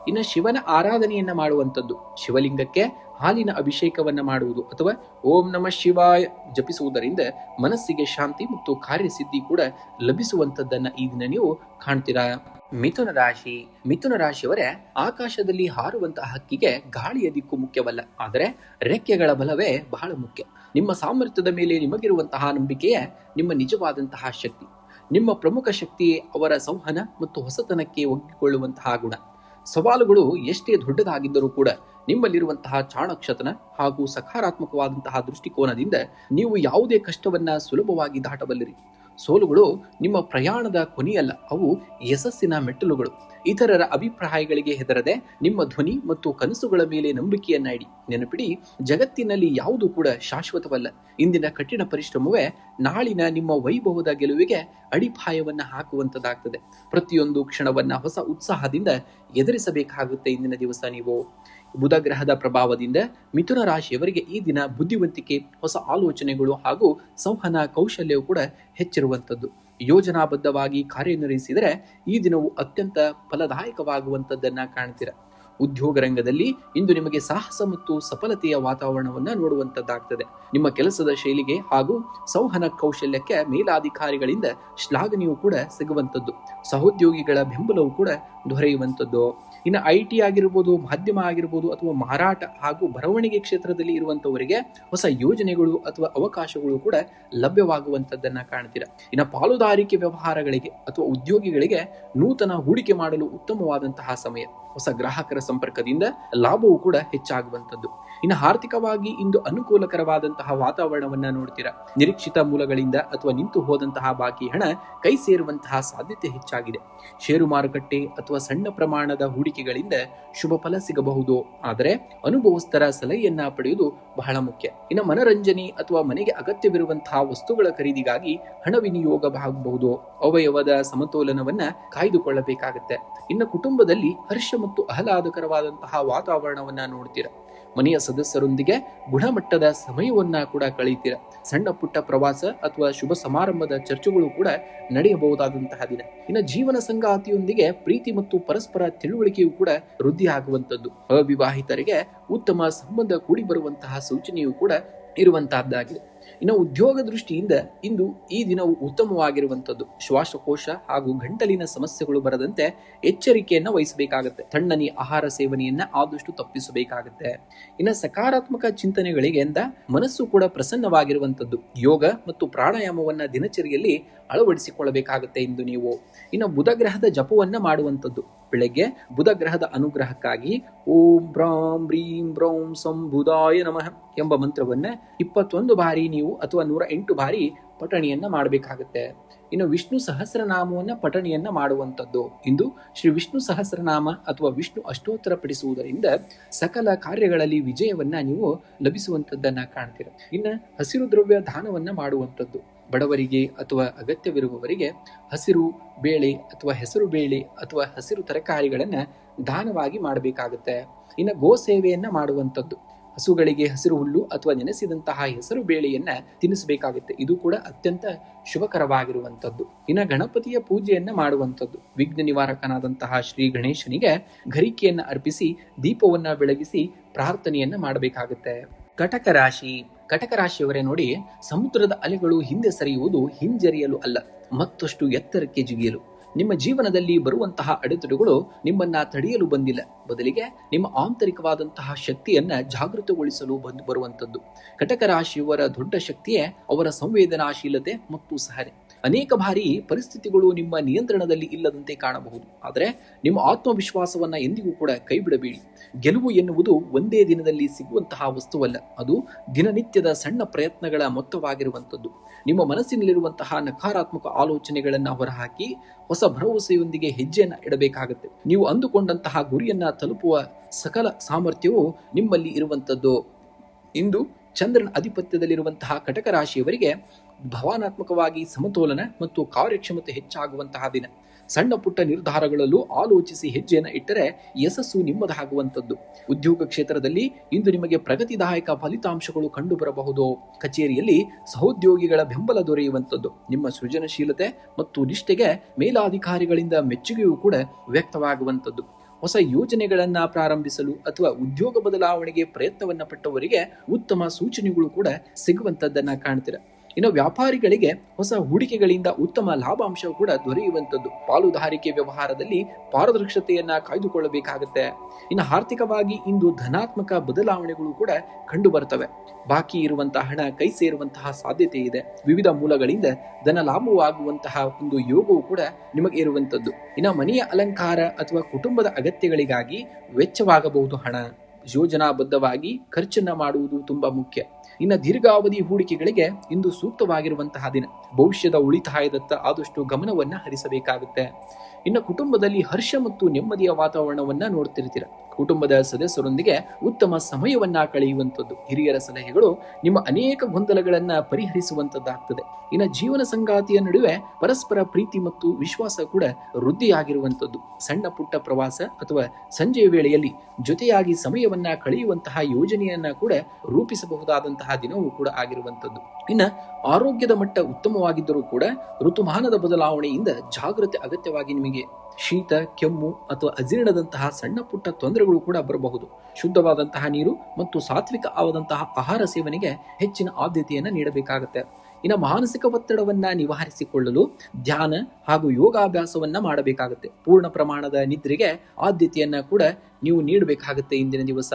ಇನ್ನು ಶಿವನ ಆರಾಧನೆಯನ್ನ ಮಾಡುವಂಥದ್ದು. ಶಿವಲಿಂಗಕ್ಕೆ ಹಾಲಿನ ಅಭಿಷೇಕವನ್ನ ಮಾಡುವುದು ಅಥವಾ ಓಂ ನಮಃ ಶಿವಾಯ ಜಪಿಸುವುದರಿಂದ ಮನಸ್ಸಿಗೆ ಶಾಂತಿ ಮತ್ತು ಕಾರ್ಯಸಿದ್ಧಿ ಕೂಡ ಲಭಿಸುವಂತದ್ದನ್ನ ಈ ದಿನ ನೀವು ಕಾಣ್ತೀರಾ. ಮಿಥುನ ರಾಶಿ. ಮಿಥುನ ರಾಶಿಯವರೇ, ಆಕಾಶದಲ್ಲಿ ಹಾರುವಂತಹ ಹಕ್ಕಿಗೆ ಗಾಳಿಯ ದಿಕ್ಕು ಮುಖ್ಯವಲ್ಲ, ಆದರೆ ರೆಕ್ಕೆಗಳ ಬಲವೇ ಬಹಳ ಮುಖ್ಯ. ನಿಮ್ಮ ಸಾಮರ್ಥ್ಯದ ಮೇಲೆ ನಿಮಗಿರುವಂತಹ ನಂಬಿಕೆಯೇ ನಿಮ್ಮ ನಿಜವಾದಂತಹ ಶಕ್ತಿ. ನಿಮ್ಮ ಪ್ರಮುಖ ಶಕ್ತಿಯೇ ಅವರ ಸಂವಹನ ಮತ್ತು ಹೊಸತನಕ್ಕೆ ಒಗ್ಗಿಕೊಳ್ಳುವಂತಹ ಗುಣ. ಸವಾಲುಗಳು ಎಷ್ಟೇ ದೊಡ್ಡದಾಗಿದ್ದರೂ ಕೂಡ ನಿಮ್ಮಲ್ಲಿರುವಂತಹ ಚಾಣಕ್ಷತನ ಹಾಗೂ ಸಕಾರಾತ್ಮಕವಾದಂತಹ ದೃಷ್ಟಿಕೋನದಿಂದ ನೀವು ಯಾವುದೇ ಕಷ್ಟವನ್ನ ಸುಲಭವಾಗಿ ದಾಟಬಲ್ಲಿರಿ. ಸೋಲುಗಳು ನಿಮ್ಮ ಪ್ರಯಾಣದ ಕೊನೆಯಲ್ಲ, ಅವು ಯಶಸ್ಸಿನ ಮೆಟ್ಟಲುಗಳು. ಇತರರ ಅಭಿಪ್ರಾಯಗಳಿಗೆ ಹೆದರದೆ ನಿಮ್ಮ ಧ್ವನಿ ಮತ್ತು ಕನಸುಗಳ ಮೇಲೆ ನಂಬಿಕೆಯನ್ನ ಇಡಿ. ನೆನಪಿಡಿ, ಜಗತ್ತಿನಲ್ಲಿ ಯಾವುದು ಕೂಡ ಶಾಶ್ವತವಲ್ಲ. ಇಂದಿನ ಕಠಿಣ ಪರಿಶ್ರಮವೇ ನಾಳಿನ ನಿಮ್ಮ ವೈಭವದ ಗೆಲುವಿಗೆ ಅಡಿಪಾಯವನ್ನ ಹಾಕುವಂತದ್ದಾಗ್ತದೆ. ಪ್ರತಿಯೊಂದು ಕ್ಷಣವನ್ನ ಹೊಸ ಉತ್ಸಾಹದಿಂದ ಎದುರಿಸಬೇಕಾಗುತ್ತೆ. ಇಂದಿನ ದಿವಸ ನೀವು ಬುಧ ಗ್ರಹದ ಪ್ರಭಾವದಿಂದ ಮಿಥುನ ರಾಶಿಯವರಿಗೆ ಈ ದಿನ ಬುದ್ಧಿವಂತಿಕೆ, ಹೊಸ ಆಲೋಚನೆಗಳು ಹಾಗೂ ಸಂವಹನ ಕೌಶಲ್ಯವು ಕೂಡ ಹೆಚ್ಚಿರುವಂಥದ್ದು. ಯೋಜನಾಬದ್ಧವಾಗಿ ಕಾರ್ಯನಿರ್ವಹಿಸಿದರೆ ಈ ದಿನವು ಅತ್ಯಂತ ಫಲದಾಯಕವಾಗುವಂಥದ್ದನ್ನ ಕಾಣ್ತೀರ. ಉದ್ಯೋಗ ರಂಗದಲ್ಲಿ ಇಂದು ನಿಮಗೆ ಸಾಹಸ ಮತ್ತು ಸಫಲತೆಯ ವಾತಾವರಣವನ್ನ ನೋಡುವಂತದ್ದಾಗ್ತದೆ. ನಿಮ್ಮ ಕೆಲಸದ ಶೈಲಿಗೆ ಹಾಗೂ ಸಂವಹನ ಕೌಶಲ್ಯಕ್ಕೆ ಮೇಲಾಧಿಕಾರಿಗಳಿಂದ ಶ್ಲಾಘನೆಯೂ ಕೂಡ ಸಿಗುವಂಥದ್ದು. ಸಹೋದ್ಯೋಗಿಗಳ ಬೆಂಬಲವೂ ಕೂಡ ದೊರೆಯುವಂಥದ್ದು. ಇನ್ನು IT ಆಗಿರ್ಬೋದು, ಮಾಧ್ಯಮ ಆಗಿರ್ಬೋದು ಅಥವಾ ಮಾರಾಟ ಹಾಗೂ ಬರವಣಿಗೆ ಕ್ಷೇತ್ರದಲ್ಲಿ ಇರುವಂತವರಿಗೆ ಹೊಸ ಯೋಜನೆಗಳು ಅಥವಾ ಅವಕಾಶಗಳು ಕೂಡ ಲಭ್ಯವಾಗುವಂತದ್ದನ್ನ ಕಾಣ್ತೀರ. ಇನ್ನು ಪಾಲುದಾರಿಕೆ ವ್ಯವಹಾರಗಳಿಗೆ ಅಥವಾ ಉದ್ಯೋಗಿಗಳಿಗೆ ನೂತನ ಹೂಡಿಕೆ ಮಾಡಲು ಉತ್ತಮವಾದಂತಹ ಸಮಯ. ಹೊಸ ಗ್ರಾಹಕರ ಸಂಪರ್ಕದಿಂದ ಲಾಭವೂ ಕೂಡ ಹೆಚ್ಚಾಗುವಂಥದ್ದು. ಇನ್ನು ಆರ್ಥಿಕವಾಗಿ ಇಂದು ಅನುಕೂಲಕರವಾದಂತಹ ವಾತಾವರಣವನ್ನ ನೋಡ್ತೀರಾ. ನಿರೀಕ್ಷಿತ ಮೂಲಗಳಿಂದ ಅಥವಾ ನಿಂತು ಹೋದಂತಹ ಬಾಕಿ ಹಣ ಕೈ ಸೇರುವಂತಹ ಸಾಧ್ಯತೆ ಹೆಚ್ಚಾಗಿದೆ. ಷೇರು ಮಾರುಕಟ್ಟೆ ಅಥವಾ ಸಣ್ಣ ಪ್ರಮಾಣದ ಹೂಡಿಕೆಗಳಿಂದ ಶುಭ ಫಲ ಸಿಗಬಹುದು, ಆದರೆ ಅನುಭವಸ್ಥರ ಸಲಹೆಯನ್ನ ಪಡೆಯುವುದು ಬಹಳ ಮುಖ್ಯ. ಇನ್ನು ಮನರಂಜನೆ ಅಥವಾ ಮನೆಗೆ ಅಗತ್ಯವಿರುವಂತಹ ವಸ್ತುಗಳ ಖರೀದಿಗಾಗಿ ಹಣ ವಿನಿಯೋಗವಾಗಬಹುದು. ಅವಯವದ ಸಮತೋಲನವನ್ನ ಕಾಯ್ದುಕೊಳ್ಳಬೇಕಾಗುತ್ತೆ. ಇನ್ನು ಕುಟುಂಬದಲ್ಲಿ ಹರ್ಷ ಮತ್ತು ಆಹ್ಲಾದಕರವಾದಂತಹ ವಾತಾವರಣವನ್ನ ನೋಡ್ತೀರ. ಮನೆಯ ಸದಸ್ಯರೊಂದಿಗೆ ಗುಣಮಟ್ಟದ ಸಮಯವನ್ನ ಕೂಡ ಕಳೀತೀರ. ಸಣ್ಣ ಪುಟ್ಟ ಪ್ರವಾಸ ಅಥವಾ ಶುಭ ಸಮಾರಂಭದ ಚರ್ಚೆಗಳು ಕೂಡ ನಡೆಯಬಹುದಾದಂತಹ ದಿನ. ಇನ್ನು ಜೀವನ ಸಂಗಾತಿಯೊಂದಿಗೆ ಪ್ರೀತಿ ಮತ್ತು ಪರಸ್ಪರ ತಿಳುವಳಿಕೆಯೂ ಕೂಡ ವೃದ್ಧಿ ಆಗುವಂಥದ್ದು. ಅವಿವಾಹಿತರಿಗೆ ಉತ್ತಮ ಸಂಬಂಧ ಕೂಡಿ ಬರುವಂತಹ ಸೂಚನೆಯೂ ಕೂಡ ಇರುವಂತಹದ್ದಾಗಿದೆ. ಇನ್ನು ಉದ್ಯೋಗ ದೃಷ್ಟಿಯಿಂದ ಇಂದು ಈ ದಿನವು ಉತ್ತಮವಾಗಿರುವಂತದ್ದು. ಶ್ವಾಸಕೋಶ ಹಾಗೂ ಗಂಟಲಿನ ಸಮಸ್ಯೆಗಳು ಬರದಂತೆ ಎಚ್ಚರಿಕೆಯನ್ನ ವಹಿಸಬೇಕಾಗುತ್ತೆ. ತಣ್ಣನೆ ಆಹಾರ ಸೇವನೆಯನ್ನ ಆದಷ್ಟು ತಪ್ಪಿಸಬೇಕಾಗುತ್ತೆ. ಇನ್ನು ಸಕಾರಾತ್ಮಕ ಚಿಂತನೆಗಳಿಗೆ ಎಂದ ಮನಸ್ಸು ಕೂಡ ಪ್ರಸನ್ನವಾಗಿರುವಂತದ್ದು. ಯೋಗ ಮತ್ತು ಪ್ರಾಣಾಯಾಮವನ್ನ ದಿನಚರಿಯಲ್ಲಿ ಅಳವಡಿಸಿಕೊಳ್ಳಬೇಕಾಗುತ್ತೆ ಇಂದು ನೀವು. ಇನ್ನು ಬುಧ ಗ್ರಹದ ಜಪವನ್ನ ಮಾಡುವಂಥದ್ದು. ಬೆಳಗ್ಗೆ ಬುಧ ಗ್ರಹದ ಅನುಗ್ರಹಕ್ಕಾಗಿ ಓಂ ಬ್ರಾಂ ಬ್ರೀಂ ಬ್ರೌಂ ಸಂ ಬುಧಾಯ ನಮಃ ಎಂಬ ಮಂತ್ರವನ್ನ 21 ಬಾರಿ ನೀವು ಅಥವಾ 108 ಬಾರಿ ಪಠಣಿಯನ್ನ ಮಾಡಬೇಕಾಗುತ್ತೆ. ಇನ್ನು ವಿಷ್ಣು ಸಹಸ್ರನಾಮವನ್ನ ಪಠಣಿಯನ್ನ ಮಾಡುವಂಥದ್ದು. ಇಂದು ಶ್ರೀ ವಿಷ್ಣು ಸಹಸ್ರನಾಮ ಅಥವಾ ವಿಷ್ಣು ಅಷ್ಟೋತ್ತರ ಪಠಿಸುವುದರಿಂದ ಸಕಲ ಕಾರ್ಯಗಳಲ್ಲಿ ವಿಜಯವನ್ನ ನೀವು ಲಭಿಸುವಂಥದ್ದನ್ನ ಕಾಣ್ತೀರ. ಇನ್ನು ಹಸಿರು ದ್ರವ್ಯ ದಾನವನ್ನ ಮಾಡುವಂಥದ್ದು. ಬಡವರಿಗೆ ಅಥವಾ ಅಗತ್ಯವಿರುವವರಿಗೆ ಹಸಿರು ಬೇಳೆ ಅಥವಾ ಹೆಸರು ಬೇಳೆ ಅಥವಾ ಹಸಿರು ತರಕಾರಿಗಳನ್ನ ದಾನವಾಗಿ ಮಾಡಬೇಕಾಗುತ್ತೆ. ಇನ್ನು ಗೋ ಸೇವೆಯನ್ನ ಮಾಡುವಂಥದ್ದು. ಹಸುಗಳಿಗೆ ಹಸಿರು ಹುಲ್ಲು ಅಥವಾ ನೆನೆಸಿದಂತಹ ಹೆಸರು ಬೇಳೆಯನ್ನ ತಿನ್ನಿಸಬೇಕಾಗುತ್ತೆ. ಇದು ಕೂಡ ಅತ್ಯಂತ ಶುಭಕರವಾಗಿರುವಂಥದ್ದು. ಇನ್ನು ಗಣಪತಿಯ ಪೂಜೆಯನ್ನ ಮಾಡುವಂಥದ್ದು. ವಿಘ್ನ ನಿವಾರಕನಾದಂತಹ ಶ್ರೀ ಗಣೇಶನಿಗೆ ಗರಿಕೆಯನ್ನ ಅರ್ಪಿಸಿ ದೀಪವನ್ನ ಬೆಳಗಿಸಿ ಪ್ರಾರ್ಥನೆಯನ್ನ ಮಾಡಬೇಕಾಗುತ್ತೆ. ಕಟಕ ರಾಶಿ. ಕಟಕ ರಾಶಿಯವರೇ ನೋಡಿ, ಸಮುದ್ರದ ಅಲೆಗಳು ಹಿಂದೆ ಸರಿಯುವುದು ಹಿಂಜರಿಯಲು ಅಲ್ಲ, ಮತ್ತಷ್ಟು ಎತ್ತರಕ್ಕೆ ಜಿಗಿಯಲು. ನಿಮ್ಮ ಜೀವನದಲ್ಲಿ ಬರುವಂತಹ ಅಡೆತಡೆಗಳು ನಿಮ್ಮನ್ನ ತಡೆಯಲು ಬಂದಿಲ್ಲ, ಬದಲಿಗೆ ನಿಮ್ಮ ಆಂತರಿಕವಾದಂತಹ ಶಕ್ತಿಯನ್ನ ಜಾಗೃತಗೊಳಿಸಲು ಬರುವಂತದ್ದು. ಕಟಕ ರಾಶಿಯವರ ದೊಡ್ಡ ಶಕ್ತಿಯೇ ಅವರ ಸಂವೇದನಾಶೀಲತೆ ಮತ್ತು ಸಹನೆ. ಅನೇಕ ಬಾರಿ ಪರಿಸ್ಥಿತಿಗಳು ನಿಮ್ಮ ನಿಯಂತ್ರಣದಲ್ಲಿ ಇಲ್ಲದಂತೆ ಕಾಣಬಹುದು, ಆದರೆ ನಿಮ್ಮ ಆತ್ಮವಿಶ್ವಾಸವನ್ನ ಎಂದಿಗೂ ಕೂಡ ಕೈ ಬಿಡಬೇಡಿ. ಗೆಲುವು ಎನ್ನುವುದು ಒಂದೇ ದಿನದಲ್ಲಿ ಸಿಗುವಂತಹ ವಸ್ತುವಲ್ಲ, ಅದು ದಿನನಿತ್ಯದ ಸಣ್ಣ ಪ್ರಯತ್ನಗಳ ಮೊತ್ತವಾಗಿರುವಂಥದ್ದು. ನಿಮ್ಮ ಮನಸ್ಸಿನಲ್ಲಿರುವಂತಹ ನಕಾರಾತ್ಮಕ ಆಲೋಚನೆಗಳನ್ನ ಹೊರಹಾಕಿ ಹೊಸ ಭರವಸೆಯೊಂದಿಗೆ ಹೆಜ್ಜೆಯನ್ನ ಇಡಬೇಕಾಗುತ್ತೆ. ನೀವು ಅಂದುಕೊಂಡಂತಹ ಗುರಿಯನ್ನ ತಲುಪುವ ಸಕಲ ಸಾಮರ್ಥ್ಯವು ನಿಮ್ಮಲ್ಲಿ ಇರುವಂಥದ್ದು. ಇಂದು ಚಂದ್ರನ ಅಧಿಪತ್ಯದಲ್ಲಿರುವಂತಹ ಕಟಕ ರಾಶಿಯವರಿಗೆ ಭಾವನಾತ್ಮಕವಾಗಿ ಸಮತೋಲನ ಮತ್ತು ಕಾರ್ಯಕ್ಷಮತೆ ಹೆಚ್ಚಾಗುವಂತಹ ದಿನ. ಸಣ್ಣ ಪುಟ್ಟ ನಿರ್ಧಾರಗಳಲ್ಲೂ ಆಲೋಚಿಸಿ ಹೆಜ್ಜೆಯನ್ನು ಇಟ್ಟರೆ ಯಶಸ್ಸು ನಿಮ್ಮದಾಗುವಂಥದ್ದು. ಉದ್ಯೋಗ ಕ್ಷೇತ್ರದಲ್ಲಿ ಇಂದು ನಿಮಗೆ ಪ್ರಗತಿದಾಯಕ ಫಲಿತಾಂಶಗಳು ಕಂಡುಬರಬಹುದು. ಕಚೇರಿಯಲ್ಲಿ ಸಹೋದ್ಯೋಗಿಗಳ ಬೆಂಬಲ ದೊರೆಯುವಂಥದ್ದು. ನಿಮ್ಮ ಸೃಜನಶೀಲತೆ ಮತ್ತು ನಿಷ್ಠೆಗೆ ಮೇಲಾಧಿಕಾರಿಗಳಿಂದ ಮೆಚ್ಚುಗೆಯೂ ಕೂಡ ವ್ಯಕ್ತವಾಗುವಂಥದ್ದು. ಹೊಸ ಯೋಜನೆಗಳನ್ನ ಪ್ರಾರಂಭಿಸಲು ಅಥವಾ ಉದ್ಯೋಗ ಬದಲಾವಣೆಗೆ ಪ್ರಯತ್ನವನ್ನ ಪಟ್ಟವರಿಗೆ ಉತ್ತಮ ಸೂಚನೆಗಳು ಕೂಡ ಸಿಗುವಂಥದ್ದನ್ನ ಕಾಣ್ತೀರ. ಇನ್ನು ವ್ಯಾಪಾರಿಗಳಿಗೆ ಹೊಸ ಹೂಡಿಕೆಗಳಿಂದ ಉತ್ತಮ ಲಾಭಾಂಶ ಕೂಡ ದೊರೆಯುವಂಥದ್ದು. ಪಾಲುದಾರಿಕೆ ವ್ಯವಹಾರದಲ್ಲಿ ಪಾರದರ್ಶತೆಯನ್ನ ಕಾಯ್ದುಕೊಳ್ಳಬೇಕಾಗುತ್ತೆ. ಇನ್ನು ಆರ್ಥಿಕವಾಗಿ ಇಂದು ಧನಾತ್ಮಕ ಬದಲಾವಣೆಗಳು ಕೂಡ ಕಂಡು ಬರ್ತವೆ. ಬಾಕಿ ಇರುವಂತಹ ಹಣ ಕೈ ಸೇರುವಂತಹ ಸಾಧ್ಯತೆ ಇದೆ. ವಿವಿಧ ಮೂಲಗಳಿಂದ ಧನ ಲಾಭವಾಗುವಂತಹ ಒಂದು ಯೋಗವು ಕೂಡ ನಿಮಗೆ ಇರುವಂಥದ್ದು. ಇನ್ನು ಮನೆಯ ಅಲಂಕಾರ ಅಥವಾ ಕುಟುಂಬದ ಅಗತ್ಯಗಳಿಗಾಗಿ ವೆಚ್ಚವಾಗಬಹುದು ಹಣ. ಯೋಜನಾಬದ್ಧವಾಗಿ ಖರ್ಚನ್ನ ಮಾಡುವುದು ತುಂಬಾ ಮುಖ್ಯ. ಇನ್ನು ದೀರ್ಘಾವಧಿ ಹೂಡಿಕೆಗಳಿಗೆ ಇಂದು ಸೂಕ್ತವಾಗಿರುವಂತಹ ದಿನ. ಭವಿಷ್ಯದ ಉಳಿತಾಯದತ್ತ ಆದಷ್ಟು ಗಮನವನ್ನ ಹರಿಸಬೇಕಾಗುತ್ತೆ. ಇನ್ನು ಕುಟುಂಬದಲ್ಲಿ ಹರ್ಷ ಮತ್ತು ನೆಮ್ಮದಿಯ ವಾತಾವರಣವನ್ನ ನೋಡ್ತಿರ್ತೀರ. ಕುಟುಂಬದ ಸದಸ್ಯರೊಂದಿಗೆ ಉತ್ತಮ ಸಮಯವನ್ನ ಕಳೆಯುವಂಥದ್ದು. ಹಿರಿಯರ ಸಲಹೆಗಳು ನಿಮ್ಮ ಅನೇಕ ಗೊಂದಲಗಳನ್ನ ಪರಿಹರಿಸುವಂತದ್ದಾಗ್ತದೆ. ಇನ್ನು ಜೀವನ ಸಂಗಾತಿಯ ನಡುವೆ ಪರಸ್ಪರ ಪ್ರೀತಿ ಮತ್ತು ವಿಶ್ವಾಸ ಕೂಡ ವೃದ್ಧಿಯಾಗಿರುವಂಥದ್ದು. ಸಣ್ಣ ಪುಟ್ಟ ಪ್ರವಾಸ ಅಥವಾ ಸಂಜೆಯ ವೇಳೆಯಲ್ಲಿ ಜೊತೆಯಾಗಿ ಸಮಯವನ್ನ ಕಳೆಯುವಂತಹ ಯೋಜನೆಯನ್ನ ಕೂಡ ರೂಪಿಸಬಹುದಾದಂತಹ ದಿನವೂ ಕೂಡ ಆಗಿರುವಂಥದ್ದು. ಇನ್ನು ಆರೋಗ್ಯದ ಮಟ್ಟ ಉತ್ತಮವಾಗಿದ್ದರೂ ಕೂಡ ಋತುಮಾನದ ಬದಲಾವಣೆಯಿಂದ ಜಾಗೃತಿ ಅಗತ್ಯವಾಗಿ ನಿಮಗೆ ಶೀತ, ಕೆಮ್ಮು ಅಥವಾ ಅಜೀರ್ಣದಂತಹ ಸಣ್ಣ ಪುಟ್ಟ ತೊಂದರೆಗಳು ಕೂಡ ಬರಬಹುದು. ಶುದ್ಧವಾದಂತಹ ನೀರು ಮತ್ತು ಸಾತ್ವಿಕ ಆದಂತಹ ಆಹಾರ ಸೇವನೆಗೆ ಹೆಚ್ಚಿನ ಆದ್ಯತೆಯನ್ನು ನೀಡಬೇಕಾಗುತ್ತೆ. ಇನ್ನು ಮಾನಸಿಕ ಒತ್ತಡವನ್ನ ನಿವಾರಿಸಿಕೊಳ್ಳಲು ಧ್ಯಾನ ಹಾಗೂ ಯೋಗಾಭ್ಯಾಸವನ್ನ ಮಾಡಬೇಕಾಗುತ್ತೆ. ಪೂರ್ಣ ಪ್ರಮಾಣದ ನಿದ್ರೆಗೆ ಆದ್ಯತೆಯನ್ನ ಕೂಡ ನೀವು ನೀಡಬೇಕಾಗುತ್ತೆ ಇಂದಿನ ದಿವಸ.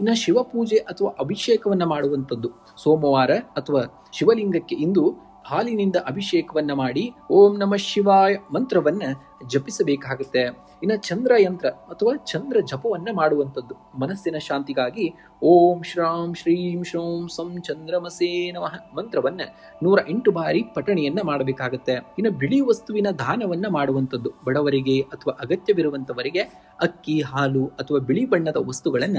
ಇನ್ನು ಶಿವಪೂಜೆ ಅಥವಾ ಅಭಿಷೇಕವನ್ನ ಮಾಡುವಂಥದ್ದು. ಸೋಮವಾರ ಅಥವಾ ಶಿವಲಿಂಗಕ್ಕೆ ಇಂದು ಹಾಲಿನಿಂದ ಅಭಿಷೇಕವನ್ನ ಮಾಡಿ ಓಂ ನಮಃ ಶಿವಾಯ ಮಂತ್ರವನ್ನ ಜಪಿಸಬೇಕಾಗುತ್ತೆ. ಇನ್ನು ಚಂದ್ರ ಯಂತ್ರ ಅಥವಾ ಚಂದ್ರ ಜಪವನ್ನ ಮಾಡುವಂಥದ್ದು. ಮನಸ್ಸಿನ ಶಾಂತಿಗಾಗಿ ಓಂ ಶ್ರಾಂ ಶ್ರೀಂ ಶ್ರೌಂ ಸಂ ಚಂದ್ರಮಸೇ ನಮಃ ಮಂತ್ರವನ್ನ 108 ಬಾರಿ ಪಠಣಿಯನ್ನ ಮಾಡಬೇಕಾಗುತ್ತೆ. ಇನ್ನು ಬಿಳಿ ವಸ್ತುವಿನ ದಾನವನ್ನ ಮಾಡುವಂಥದ್ದು. ಬಡವರಿಗೆ ಅಥವಾ ಅಗತ್ಯವಿರುವಂತವರಿಗೆ ಅಕ್ಕಿ, ಹಾಲು ಅಥವಾ ಬಿಳಿ ಬಣ್ಣದ ವಸ್ತುಗಳನ್ನ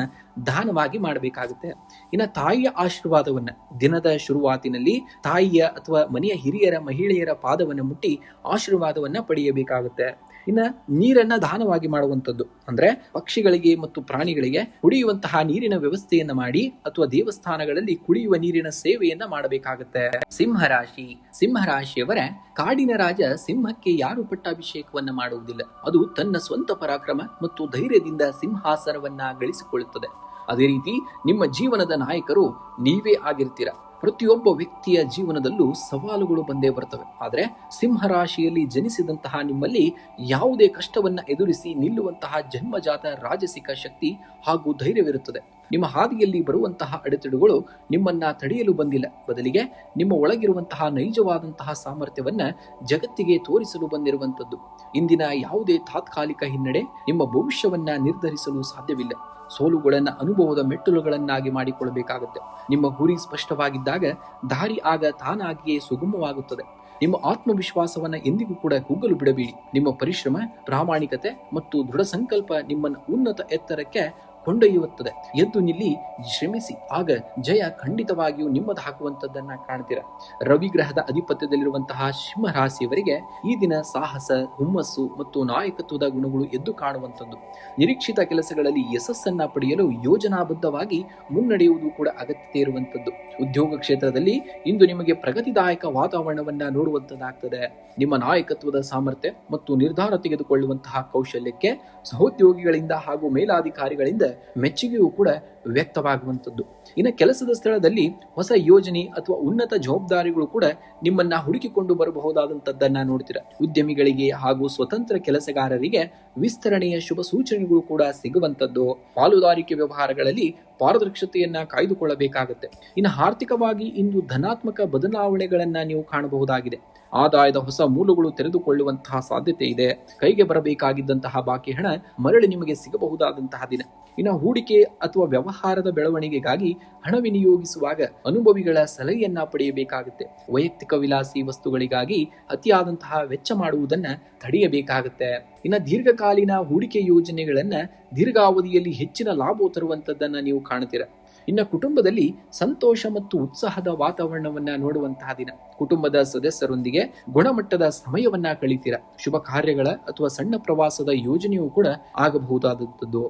ದಾನವಾಗಿ ಮಾಡಬೇಕಾಗುತ್ತೆ. ಇನ್ನು ತಾಯಿಯ ಆಶೀರ್ವಾದವನ್ನ ದಿನದ ಶುರುವಾತಿನಲ್ಲಿ ತಾಯಿಯ ಅಥವಾ ಮನೆಯ ಹಿರಿಯರ ಮಹಿಳೆಯರ ಪಾದವನ್ನು ಮುಟ್ಟಿ ಆಶೀರ್ವಾದವನ್ನ ಪಡೆಯಬೇಕಾಗುತ್ತೆ. ಇನ್ನು ನೀರನ್ನ ದಾನವಾಗಿ ಮಾಡುವಂಥದ್ದು. ಅಂದ್ರೆ ಪಕ್ಷಿಗಳಿಗೆ ಮತ್ತು ಪ್ರಾಣಿಗಳಿಗೆ ಕುಡಿಯುವಂತಹ ನೀರಿನ ವ್ಯವಸ್ಥೆಯನ್ನ ಮಾಡಿ ಅಥವಾ ದೇವಸ್ಥಾನಗಳಲ್ಲಿ ಕುಡಿಯುವ ನೀರಿನ ಸೇವೆಯನ್ನ ಮಾಡಬೇಕಾಗುತ್ತೆ. ಸಿಂಹರಾಶಿ. ಸಿಂಹರಾಶಿಯವರ ಕಾಡಿನ ರಾಜ ಸಿಂಹಕ್ಕೆ ಯಾರು ಪಟ್ಟಾಭಿಷೇಕವನ್ನ ಮಾಡುವುದಿಲ್ಲ. ಅದು ತನ್ನ ಸ್ವಂತ ಪರಾಕ್ರಮ ಮತ್ತು ಧೈರ್ಯದಿಂದ ಸಿಂಹಾಸನವನ್ನ ಗಳಿಸಿಕೊಳ್ಳುತ್ತದೆ. ಅದೇ ರೀತಿ ನಿಮ್ಮ ಜೀವನದ ನಾಯಕರು ನೀವೇ ಆಗಿರ್ತೀರ. ಪ್ರತಿಯೊಬ್ಬ ವ್ಯಕ್ತಿಯ ಜೀವನದಲ್ಲೂ ಸವಾಲುಗಳು ಬಂದೇ ಬರ್ತವೆ. ಆದರೆ ಸಿಂಹ ರಾಶಿಯಲ್ಲಿ ಜನಿಸಿದಂತಹ ನಿಮ್ಮಲ್ಲಿ ಯಾವುದೇ ಕಷ್ಟವನ್ನ ಎದುರಿಸಿ ನಿಲ್ಲುವಂತಹ ಜನ್ಮಜಾತ ರಾಜಸಿಕ ಶಕ್ತಿ ಹಾಗೂ ಧೈರ್ಯವಿರುತ್ತದೆ. ನಿಮ್ಮ ಹಾದಿಯಲ್ಲಿ ಬರುವಂತಹ ಅಡೆತಡೆಗಳು ನಿಮ್ಮನ್ನ ತಡೆಯಲು ಬಂದಿಲ್ಲ, ಬದಲಿಗೆ ನಿಮ್ಮ ಒಳಗಿರುವಂತಹ ನೈಜವಾದಂತಹ ಸಾಮರ್ಥ್ಯವನ್ನ ಜಗತ್ತಿಗೆ ತೋರಿಸಲು ಬಂದಿರುವಂತದ್ದು. ಇಂದಿನ ಯಾವುದೇ ತಾತ್ಕಾಲಿಕ ಹಿನ್ನಡೆ ನಿಮ್ಮ ಭವಿಷ್ಯವನ್ನ ನಿರ್ಧರಿಸಲು ಸಾಧ್ಯವಿಲ್ಲ. ಸೋಲುಗಳನ್ನ ಅನುಭವದ ಮೆಟ್ಟಲುಗಳನ್ನಾಗಿ ಮಾಡಿಕೊಳ್ಳಬೇಕಾಗುತ್ತೆ. ನಿಮ್ಮ ಗುರಿ ಸ್ಪಷ್ಟವಾಗಿದ್ದಾಗ ದಾರಿ ಆಗ ತಾನಾಗಿಯೇ ಸುಗಮವಾಗುತ್ತದೆ. ನಿಮ್ಮ ಆತ್ಮವಿಶ್ವಾಸವನ್ನ ಎಂದಿಗೂ ಕೂಡ ಕುಗ್ಗಲು ಬಿಡಬೇಡಿ. ನಿಮ್ಮ ಪರಿಶ್ರಮ, ಪ್ರಾಮಾಣಿಕತೆ ಮತ್ತು ದೃಢ ಸಂಕಲ್ಪ ನಿಮ್ಮನ್ನು ಉನ್ನತ ಎತ್ತರಕ್ಕೆ ಕೊಂಡೊಯ್ಯುತ್ತದೆ. ಎದ್ದು ನಿಲ್ಲಿ, ಶ್ರಮಿಸಿ, ಆಗ ಜಯ ಖಂಡಿತವಾಗಿಯೂ ನಿಮ್ಮದಾಗುವಂತದ್ದನ್ನ ಕಾಣ್ತೀರಾ. ರವಿ ಗ್ರಹದ ಅಧಿಪತ್ಯದಲ್ಲಿರುವಂತಹ ಸಿಂಹ ರಾಶಿಯವರಿಗೆ ಈ ದಿನ ಸಾಹಸ, ಹುಮ್ಮಸ್ಸು ಮತ್ತು ನಾಯಕತ್ವದ ಗುಣಗಳು ಎದ್ದು ಕಾಣುವಂಥದ್ದು. ನಿರೀಕ್ಷಿತ ಕೆಲಸಗಳಲ್ಲಿ ಯಶಸ್ಸನ್ನ ಪಡೆಯಲು ಯೋಜನಾಬದ್ಧವಾಗಿ ಮುನ್ನಡೆಯುವುದು ಕೂಡ ಅಗತ್ಯತೆ ಇರುವಂತದ್ದು. ಉದ್ಯೋಗ ಕ್ಷೇತ್ರದಲ್ಲಿ ಇಂದು ನಿಮಗೆ ಪ್ರಗತಿದಾಯಕ ವಾತಾವರಣವನ್ನ ನೋಡುವಂತದ್ದಾಗ್ತದೆ. ನಿಮ್ಮ ನಾಯಕತ್ವದ ಸಾಮರ್ಥ್ಯ ಮತ್ತು ನಿರ್ಧಾರ ತೆಗೆದುಕೊಳ್ಳುವಂತಹ ಕೌಶಲ್ಯಕ್ಕೆ ಸಹೋದ್ಯೋಗಿಗಳಿಂದ ಹಾಗೂ ಮೇಲಾಧಿಕಾರಿಗಳಿಂದ ಮೆಚ್ಚುಗೆಯೂ ಕೂಡ ವ್ಯಕ್ತವಾಗುವಂಥದ್ದು. ಇನ್ನು ಕೆಲಸದ ಸ್ಥಳದಲ್ಲಿ ಹೊಸ ಯೋಜನೆ ಅಥವಾ ಉನ್ನತ ಜವಾಬ್ದಾರಿಗಳು ಕೂಡ ನಿಮ್ಮನ್ನ ಹುಡುಕಿಕೊಂಡು ಬರಬಹುದಾದಂಥದ್ದನ್ನ ನೋಡ್ತೀರಾ. ಉದ್ಯಮಿಗಳಿಗೆ ಹಾಗೂ ಸ್ವತಂತ್ರ ಕೆಲಸಗಾರರಿಗೆ ವಿಸ್ತರಣೆಯ ಶುಭ ಸೂಚನೆಗಳು ಕೂಡ ಸಿಗುವಂಥದ್ದು. ಪಾಲುದಾರಿಕೆ ವ್ಯವಹಾರಗಳಲ್ಲಿ ಪಾರದರ್ಶತೆಯನ್ನ ಕಾಯ್ದುಕೊಳ್ಳಬೇಕಾಗುತ್ತೆ. ಇನ್ನು ಆರ್ಥಿಕವಾಗಿ ಇಂದು ಧನಾತ್ಮಕ ಬದಲಾವಣೆಗಳನ್ನ ನೀವು ಕಾಣಬಹುದಾಗಿದೆ. ಆದಾಯದ ಹೊಸ ಮೂಲಗಳು ತೆರೆದುಕೊಳ್ಳುವಂತಹ ಸಾಧ್ಯತೆ ಇದೆ. ಕೈಗೆ ಬರಬೇಕಾಗಿದ್ದಂತಹ ಬಾಕಿ ಹಣ ಮರಳಿ ನಿಮಗೆ ಸಿಗಬಹುದಾದಂತಹ ದಿನ. ಇನ್ನು ಹೂಡಿಕೆ ಅಥವಾ ವ್ಯವಹಾರದ ಬೆಳವಣಿಗೆಗಾಗಿ ಹಣ ವಿನಿಯೋಗಿಸುವಾಗ ಅನುಭವಿಗಳ ಸಲಹೆಯನ್ನ ಪಡೆಯಬೇಕಾಗುತ್ತೆ. ವೈಯಕ್ತಿಕ ವಿಲಾಸಿ ವಸ್ತುಗಳಿಗಾಗಿ ಅತಿಯಾದಂತಹ ವೆಚ್ಚ ಮಾಡುವುದನ್ನ ತಡೆಯಬೇಕಾಗುತ್ತೆ. ಇನ್ನು ದೀರ್ಘಕಾಲೀನ ಹೂಡಿಕೆ ಯೋಜನೆಗಳನ್ನ ದೀರ್ಘಾವಧಿಯಲ್ಲಿ ಹೆಚ್ಚಿನ ಲಾಭ ತರುವಂತದ್ದನ್ನ ನೀವು ಕಾಣ್ತೀರಾ. ಇನ್ನು ಕುಟುಂಬದಲ್ಲಿ ಸಂತೋಷ ಮತ್ತು ಉತ್ಸಾಹದ ವಾತಾವರಣವನ್ನ ನೋಡುವಂತಹ ದಿನ. ಕುಟುಂಬದ ಸದಸ್ಯರೊಂದಿಗೆ ಗುಣಮಟ್ಟದ ಸಮಯವನ್ನ ಕಳೀತೀರಾ. ಶುಭ ಕಾರ್ಯಗಳ ಅಥವಾ ಸಣ್ಣ ಪ್ರವಾಸದ ಯೋಜನೆಯೂ ಕೂಡ ಆಗಬಹುದಾದಂಥದ್ದು.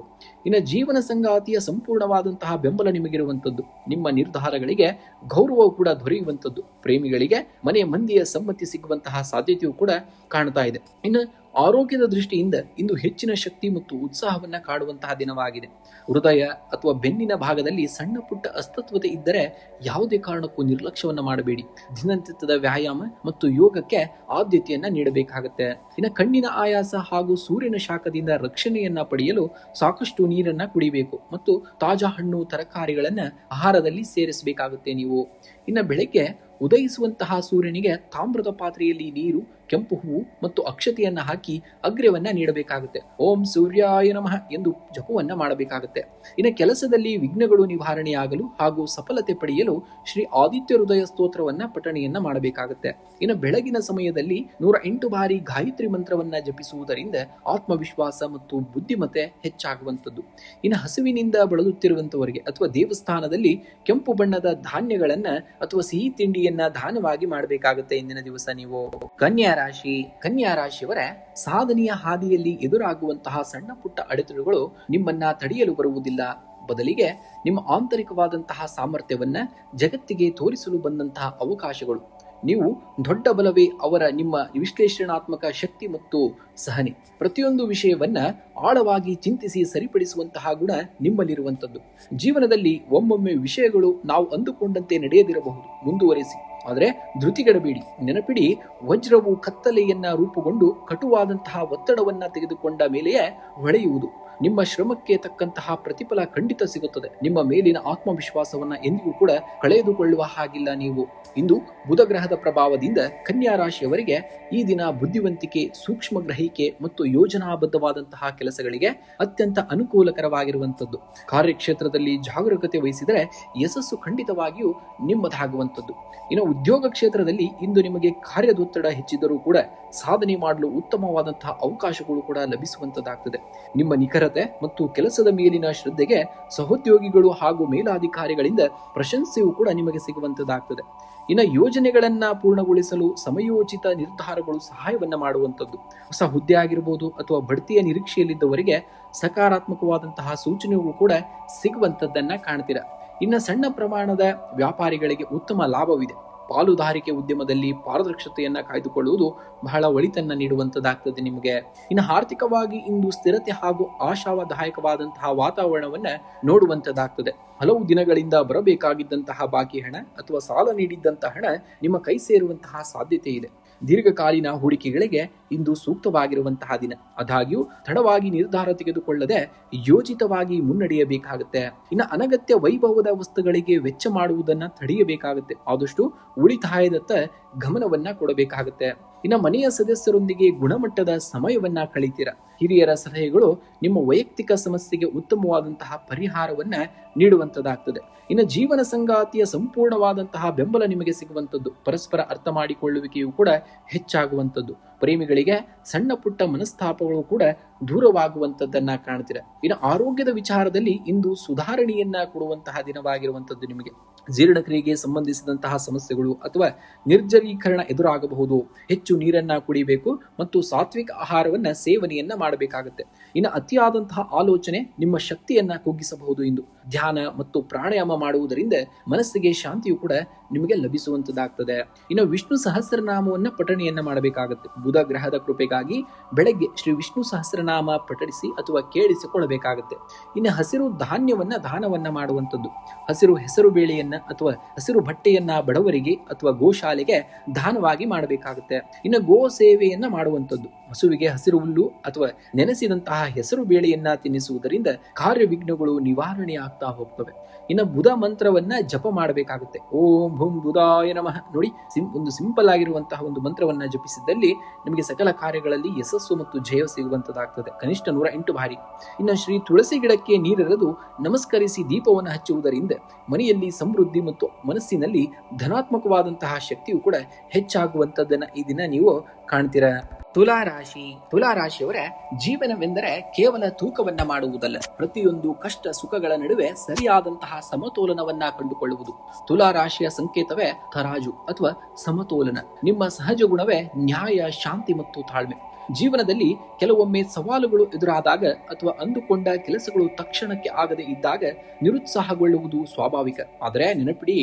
ಇನ್ನು ಜೀವನ ಸಂಗಾತಿಯ ಸಂಪೂರ್ಣವಾದಂತಹ ಬೆಂಬಲ ನಿಮಗಿರುವಂಥದ್ದು. ನಿಮ್ಮ ನಿರ್ಧಾರಗಳಿಗೆ ಗೌರವವು ಕೂಡ ದೊರೆಯುವಂಥದ್ದು. ಪ್ರೇಮಿಗಳಿಗೆ ಮನೆಯ ಮಂದಿಯ ಸಮ್ಮತಿ ಸಿಗುವಂತಹ ಸಾಧ್ಯತೆಯೂ ಕೂಡ ಕಾಣ್ತಾ ಇದೆ. ಇನ್ನು ಆರೋಗ್ಯದ ದೃಷ್ಟಿಯಿಂದ ಇಂದು ಹೆಚ್ಚಿನ ಶಕ್ತಿ ಮತ್ತು ಉತ್ಸಾಹವನ್ನ ಕಾಡುವಂತಹ ದಿನವಾಗಿದೆ. ಹೃದಯ ಅಥವಾ ಬೆನ್ನಿನ ಭಾಗದಲ್ಲಿ ಸಣ್ಣ ಪುಟ್ಟ ಅಸ್ವಸ್ಥತೆ ಇದ್ದರೆ ಯಾವುದೇ ಕಾರಣಕ್ಕೂ ನಿರ್ಲಕ್ಷ್ಯವನ್ನ ಮಾಡಬೇಡಿ. ದಿನನಿತ್ಯದ ವ್ಯಾಯಾಮ ಮತ್ತು ಯೋಗಕ್ಕೆ ಆದ್ಯತೆಯನ್ನ ನೀಡಬೇಕಾಗುತ್ತೆ. ಇನ್ನು ಕಣ್ಣಿನ ಆಯಾಸ ಹಾಗೂ ಸೂರ್ಯನ ಶಾಖದಿಂದ ರಕ್ಷಣೆಯನ್ನ ಪಡೆಯಲು ಸಾಕಷ್ಟು ನೀರನ್ನ ಕುಡಿಬೇಕು ಮತ್ತು ತಾಜಾ ಹಣ್ಣು ತರಕಾರಿಗಳನ್ನ ಆಹಾರದಲ್ಲಿ ಸೇರಿಸಬೇಕಾಗುತ್ತೆ ನೀವು. ಇನ್ನು ಬೆಳಗ್ಗೆ ಉದಯಿಸುವಂತಹ ಸೂರ್ಯನಿಗೆ ತಾಮ್ರದ ಪಾತ್ರೆಯಲ್ಲಿ ನೀರು, ಕೆಂಪು ಹೂವು ಮತ್ತು ಅಕ್ಷತೆಯನ್ನ ಹಾಕಿ ಅಗ್ರ್ಯವನ್ನ ನೀಡಬೇಕಾಗುತ್ತೆ. ಓಂ ಸೂರ್ಯಾಯ ನಮಃ ಎಂದು ಜಪವನ್ನ ಮಾಡಬೇಕಾಗುತ್ತೆ. ಇನ್ನು ಕೆಲಸದಲ್ಲಿ ವಿಘ್ನಗಳು ನಿವಾರಣೆಯಾಗಲು ಹಾಗೂ ಸಫಲತೆ ಪಡೆಯಲು ಶ್ರೀ ಆದಿತ್ಯ ಹೃದಯ ಸ್ತೋತ್ರವನ್ನ ಪಠಣೆಯನ್ನ ಮಾಡಬೇಕಾಗುತ್ತೆ. ಇನ್ನು ಬೆಳಗಿನ ಸಮಯದಲ್ಲಿ 108 ಬಾರಿ ಗಾಯತ್ರಿ ಮಂತ್ರವನ್ನ ಜಪಿಸುವುದರಿಂದ ಆತ್ಮವಿಶ್ವಾಸ ಮತ್ತು ಬುದ್ಧಿಮತ್ತೆ ಹೆಚ್ಚಾಗುವಂಥದ್ದು. ಇನ್ನು ಹಸುವಿನಿಂದ ಬಳಲುತ್ತಿರುವಂತವರಿಗೆ ಅಥವಾ ದೇವಸ್ಥಾನದಲ್ಲಿ ಕೆಂಪು ಬಣ್ಣದ ಧಾನ್ಯಗಳನ್ನ ಅಥವಾ ಸಿಹಿ ತಿಂಡಿಯನ್ನ ದಾನವಾಗಿ ಮಾಡಬೇಕಾಗುತ್ತೆ. ಇಂದಿನ ದಿವಸ ನೀವು ಕನ್ಯಾ ರಾಶಿಯವರ ಸಾಧನೆಯ ಹಾದಿಯಲ್ಲಿ ಎದುರಾಗುವಂತಹ ಸಣ್ಣ ಪುಟ್ಟ ಅಡೆತಡೆಗಳು ನಿಮ್ಮನ್ನ ತಡೆಯಲು ಬರುವುದಿಲ್ಲ. ಬದಲಿಗೆ ನಿಮ್ಮ ಆಂತರಿಕವಾದಂತಹ ಸಾಮರ್ಥ್ಯವನ್ನ ಜಗತ್ತಿಗೆ ತೋರಿಸಲು ಬಂದಂತಹ ಅವಕಾಶಗಳು. ನೀವು ದೊಡ್ಡ ಬಲವೇ ಅವರ ನಿಮ್ಮ ವಿಶ್ಲೇಷಣಾತ್ಮಕ ಶಕ್ತಿ ಮತ್ತು ಸಹನೆ. ಪ್ರತಿಯೊಂದು ವಿಷಯವನ್ನ ಆಳವಾಗಿ ಚಿಂತಿಸಿ ಸರಿಪಡಿಸುವಂತಹ ಗುಣ ನಿಮ್ಮಲ್ಲಿರುವಂಥದ್ದು. ಜೀವನದಲ್ಲಿ ಒಮ್ಮೊಮ್ಮೆ ವಿಷಯಗಳು ನಾವು ಅಂದುಕೊಂಡಂತೆ ನಡೆಯದಿರಬಹುದು. ಮುಂದುವರಿಸಿ, ಆದರೆ ಧೃತಿಗೆಡಬೇಡಿ. ನೆನಪಿಡಿ, ವಜ್ರವು ಕತ್ತಲೆಯನ್ನ ರೂಪುಗೊಂಡು ಕಟುವಾದಂತಹ ಒತ್ತಡವನ್ನ ತೆಗೆದುಕೊಂಡ ಮೇಲೆಯೇ ಹೊಳೆಯುವುದು. ನಿಮ್ಮ ಶ್ರಮಕ್ಕೆ ತಕ್ಕಂತಹ ಪ್ರತಿಫಲ ಖಂಡಿತ ಸಿಗುತ್ತದೆ. ನಿಮ್ಮ ಮೇಲಿನ ಆತ್ಮವಿಶ್ವಾಸವನ್ನ ಎಂದಿಗೂ ಕೂಡ ಕಳೆದುಕೊಳ್ಳುವ ಹಾಗಿಲ್ಲ ನೀವು. ಇಂದು ಬುಧ ಗ್ರಹದ ಪ್ರಭಾವದಿಂದ ಕನ್ಯಾ ರಾಶಿಯವರಿಗೆ ಈ ದಿನ ಬುದ್ಧಿವಂತಿಕೆ, ಸೂಕ್ಷ್ಮ ಗ್ರಹಿಕೆ ಮತ್ತು ಯೋಜನಾಬದ್ಧವಾದಂತಹ ಕೆಲಸಗಳಿಗೆ ಅತ್ಯಂತ ಅನುಕೂಲಕರವಾಗಿರುವಂಥದ್ದು. ಕಾರ್ಯಕ್ಷೇತ್ರದಲ್ಲಿ ಜಾಗರೂಕತೆ ವಹಿಸಿದರೆ ಯಶಸ್ಸು ಖಂಡಿತವಾಗಿಯೂ ನಿಮ್ಮದಾಗುವಂಥದ್ದು. ಇನ್ನು ಉದ್ಯೋಗ ಕ್ಷೇತ್ರದಲ್ಲಿ ಇಂದು ನಿಮಗೆ ಕಾರ್ಯದೊತ್ತಡ ಹೆಚ್ಚಿದ್ದರೂ ಕೂಡ ಸಾಧನೆ ಮಾಡಲು ಉತ್ತಮವಾದಂತಹ ಅವಕಾಶಗಳು ಕೂಡ ಲಭಿಸುವಂತದ್ದಾಗ್ತದೆ. ನಿಮ್ಮ ನಿಖರತೆ ಮತ್ತು ಕೆಲಸದ ಮೇಲಿನ ಶ್ರದ್ಧೆಗೆ ಸಹೋದ್ಯೋಗಿಗಳು ಹಾಗೂ ಮೇಲಾಧಿಕಾರಿಗಳಿಂದ ಪ್ರಶಂಸೆಯೂ ಕೂಡ ನಿಮಗೆ ಸಿಗುವಂತದ್ದಾಗ್ತದೆ. ಇನ್ನು ಯೋಜನೆಗಳನ್ನ ಪೂರ್ಣಗೊಳಿಸಲು ಸಮಯೋಚಿತ ನಿರ್ಧಾರಗಳು ಸಹಾಯವನ್ನ ಮಾಡುವಂಥದ್ದು. ಹೊಸ ಹುದ್ದೆ ಆಗಿರ್ಬೋದು ಅಥವಾ ಬಡ್ತಿಯ ನಿರೀಕ್ಷೆಯಲ್ಲಿದ್ದವರಿಗೆ ಸಕಾರಾತ್ಮಕವಾದಂತಹ ಸೂಚನೆಗಳು ಕೂಡ ಸಿಗುವಂಥದ್ದನ್ನ ಕಾಣ್ತೀರಾ. ಇನ್ನು ಸಣ್ಣ ಪ್ರಮಾಣದ ವ್ಯಾಪಾರಿಗಳಿಗೆ ಉತ್ತಮ ಲಾಭವಿದೆ. ಪಾಲುದಾರಿಕೆ ಉದ್ಯಮದಲ್ಲಿ ಪಾರದರ್ಶತೆಯನ್ನ ಕಾಯ್ದುಕೊಳ್ಳುವುದು ಬಹಳ ಒಳಿತನ್ನ ನೀಡುವಂತದ್ದಾಗ್ತದೆ ನಿಮಗೆ. ಇನ್ನು ಆರ್ಥಿಕವಾಗಿ ಇಂದು ಸ್ಥಿರತೆ ಹಾಗೂ ಆಶಾದಾಯಕವಾದಂತಹ ವಾತಾವರಣವನ್ನ ನೋಡುವಂತದ್ದಾಗ್ತದೆ. ಹಲವು ದಿನಗಳಿಂದ ಬರಬೇಕಾಗಿದ್ದಂತಹ ಬಾಕಿ ಹಣ ಅಥವಾ ಸಾಲ ನೀಡಿದ್ದಂತಹ ಹಣ ನಿಮ್ಮ ಕೈ ಸೇರುವಂತಹ ಸಾಧ್ಯತೆ ಇದೆ. ದೀರ್ಘಕಾಲೀನ ಹೂಡಿಕೆಗಳಿಗೆ ಇಂದು ಸೂಕ್ತವಾಗಿರುವಂತಹ ದಿನ. ಆದಾಗ್ಯೂ ತಡವಾಗಿ ನಿರ್ಧಾರ ತೆಗೆದುಕೊಳ್ಳದೆ ಯೋಜಿತವಾಗಿ ಮುನ್ನಡೆಯಬೇಕಾಗುತ್ತೆ. ಇನ್ನು ಅನಗತ್ಯ ವೈಭವದ ವಸ್ತುಗಳಿಗೆ ವೆಚ್ಚ ಮಾಡುವುದನ್ನ ತಡೆಯಬೇಕಾಗುತ್ತೆ. ಆದಷ್ಟು ಉಳಿತಾಯದತ್ತ ಗಮನವನ್ನ ಕೊಡಬೇಕಾಗುತ್ತೆ. ಇನ್ನು ಮನೆಯ ಸದಸ್ಯರೊಂದಿಗೆ ಗುಣಮಟ್ಟದ ಸಮಯವನ್ನ ಕಳೀತೀರಾ. ಹಿರಿಯರ ಸಲಹೆಗಳು ನಿಮ್ಮ ವೈಯಕ್ತಿಕ ಸಮಸ್ಯೆಗೆ ಉತ್ತಮವಾದಂತಹ ಪರಿಹಾರವನ್ನ ನೀಡುವಂತದ್ದಾಗ್ತದೆ. ಇನ್ನು ಜೀವನ ಸಂಗಾತಿಯ ಸಂಪೂರ್ಣವಾದಂತಹ ಬೆಂಬಲ ನಿಮಗೆ ಸಿಗುವಂಥದ್ದು. ಪರಸ್ಪರ ಅರ್ಥ ಮಾಡಿಕೊಳ್ಳುವಿಕೆಯು ಕೂಡ ಹೆಚ್ಚಾಗುವಂಥದ್ದು. ಪ್ರೇಮಿಗಳಿಗೆ ಸಣ್ಣ ಪುಟ್ಟ ಮನಸ್ತಾಪಗಳು ಕೂಡ ದೂರವಾಗುವಂಥದ್ದನ್ನ ಕಾಣ್ತೀರಾ. ಇನ್ನು ಆರೋಗ್ಯದ ವಿಚಾರದಲ್ಲಿ ಇಂದು ಸುಧಾರಣೆಯನ್ನ ಕೊಡುವಂತಹ ದಿನವಾಗಿರುವಂಥದ್ದು ನಿಮಗೆ. ಜೀರ್ಣಕ್ರಿಯೆಗೆ ಸಂಬಂಧಿಸಿದಂತಹ ಸಮಸ್ಯೆಗಳು ಅಥವಾ ನಿರ್ಜಲೀಕರಣ ಎದುರಾಗಬಹುದು. ಹೆಚ್ಚು ನೀರನ್ನ ಕುಡಿಬೇಕು ಮತ್ತು ಸಾತ್ವಿಕ ಆಹಾರವನ್ನ ಸೇವನೆಯನ್ನ ಮಾಡಬೇಕಾಗುತ್ತೆ. ಇನ್ನು ಅತಿಯಾದಂತಹ ಆಲೋಚನೆ ನಿಮ್ಮ ಶಕ್ತಿಯನ್ನ ಕುಗ್ಗಿಸಬಹುದು. ಇಂದು ಧ್ಯಾನ ಮತ್ತು ಪ್ರಾಣಾಯಾಮ ಮಾಡುವುದರಿಂದ ಮನಸ್ಸಿಗೆ ಶಾಂತಿಯು ಕೂಡ ನಿಮಗೆ ಲಭಿಸುವಂತದ್ದಾಗ್ತದೆ. ಇನ್ನು ವಿಷ್ಣು ಸಹಸ್ರನಾಮವನ್ನ ಪಠಣೆಯನ್ನ ಮಾಡಬೇಕಾಗುತ್ತೆ. ಬುಧ ಗ್ರಹದ ಕೃಪೆಗಾಗಿ ಬೆಳಗ್ಗೆ ಶ್ರೀ ವಿಷ್ಣು ಸಹಸ್ರನಾಮ ಪಠಣಿಸಿ ಅಥವಾ ಕೇಳಿಸಿಕೊಳ್ಳಬೇಕಾಗುತ್ತೆ. ಇನ್ನು ಹಸಿರು ಧಾನ್ಯವನ್ನ ದಾನವನ್ನ ಮಾಡುವಂಥದ್ದು. ಹಸಿರು ಹೆಸರು ಬೇಳೆಯನ್ನ ಅಥವಾ ಹಸಿರು ಬಟ್ಟೆಯನ್ನ ಬಡವರಿಗೆ ಅಥವಾ ಗೋಶಾಲೆಗೆ ದಾನವಾಗಿ ಮಾಡಬೇಕಾಗುತ್ತೆ. ಇನ್ನು ಗೋ ಸೇವೆಯನ್ನ ಮಾಡುವಂಥದ್ದು. ಹಸುವಿಗೆ ಹಸಿರು ಹುಲ್ಲು ಅಥವಾ ನೆನೆಸಿದಂತಹ ಹೆಸರು ಬೇಳೆಯನ್ನ ತಿನ್ನಿಸುವುದರಿಂದ ಕಾರ್ಯವಿಘ್ನಗಳು ನಿವಾರಣೆ ಆಗ್ತಾ ಹೋಗ್ತವೆ. ಇನ್ನು ಬುಧ ಮಂತ್ರವನ್ನ ಜಪ ಮಾಡಬೇಕಾಗುತ್ತೆ. ಓಂ ಭೂಂ ಬುಧಾಯ ನಮಃ. ನೋಡಿ, ಒಂದು ಸಿಂಪಲ್ ಆಗಿರುವಂತಹ ಒಂದು ಮಂತ್ರವನ್ನ ಜಪಿಸಿದ್ದಲ್ಲಿ ನಿಮಗೆ ಸಕಲ ಕಾರ್ಯಗಳಲ್ಲಿ ಯಶಸ್ಸು ಮತ್ತು ಜಯ ಸಿಗುವಂತದ್ದಾಗ್ತದೆ. ಕನಿಷ್ಠ 108 ಬಾರಿ. ಇನ್ನು ಶ್ರೀ ತುಳಸಿ ಗಿಡಕ್ಕೆ ನೀರೆರೆದು ನಮಸ್ಕರಿಸಿ ದೀಪವನ್ನು ಹಚ್ಚುವುದರಿಂದ ಮನೆಯಲ್ಲಿ ಸಮೃದ್ಧಿ ಮತ್ತು ಮನಸ್ಸಿನಲ್ಲಿ ಧನಾತ್ಮಕವಾದಂತಹ ಶಕ್ತಿಯು ಕೂಡ ಹೆಚ್ಚಾಗುವಂತದ್ದನ್ನ ಈ ದಿನ ನೀವು ಕಾಣ್ತೀರಾ. ತುಲಾರಾಶಿಯವರ ಜೀವನವೆಂದರೆ ಕೇವಲ ತೂಕವನ್ನ ಮಾಡುವುದಲ್ಲ, ಪ್ರತಿಯೊಂದು ಕಷ್ಟ ಸುಖಗಳ ನಡುವೆ ಸರಿಯಾದಂತಹ ಸಮತೋಲನವನ್ನ ಕಂಡುಕೊಳ್ಳುವುದು. ತುಲಾರಾಶಿಯ ಸಂಕೇತವೇ ತರಾಜು ಅಥವಾ ಸಮತೋಲನ. ನಿಮ್ಮ ಸಹಜ ಗುಣವೇ ನ್ಯಾಯ, ಶಾಂತಿ ಮತ್ತು ತಾಳ್ಮೆ. ಜೀವನದಲ್ಲಿ ಕೆಲವೊಮ್ಮೆ ಸವಾಲುಗಳು ಎದುರಾದಾಗ ಅಥವಾ ಅಂದುಕೊಂಡ ಕೆಲಸಗಳು ತಕ್ಷಣಕ್ಕೆ ಆಗದೆ ಇದ್ದಾಗ ನಿರುತ್ಸಾಹಗೊಳ್ಳುವುದು ಸ್ವಾಭಾವಿಕ. ಆದರೆ ನೆನಪಿಡಿ,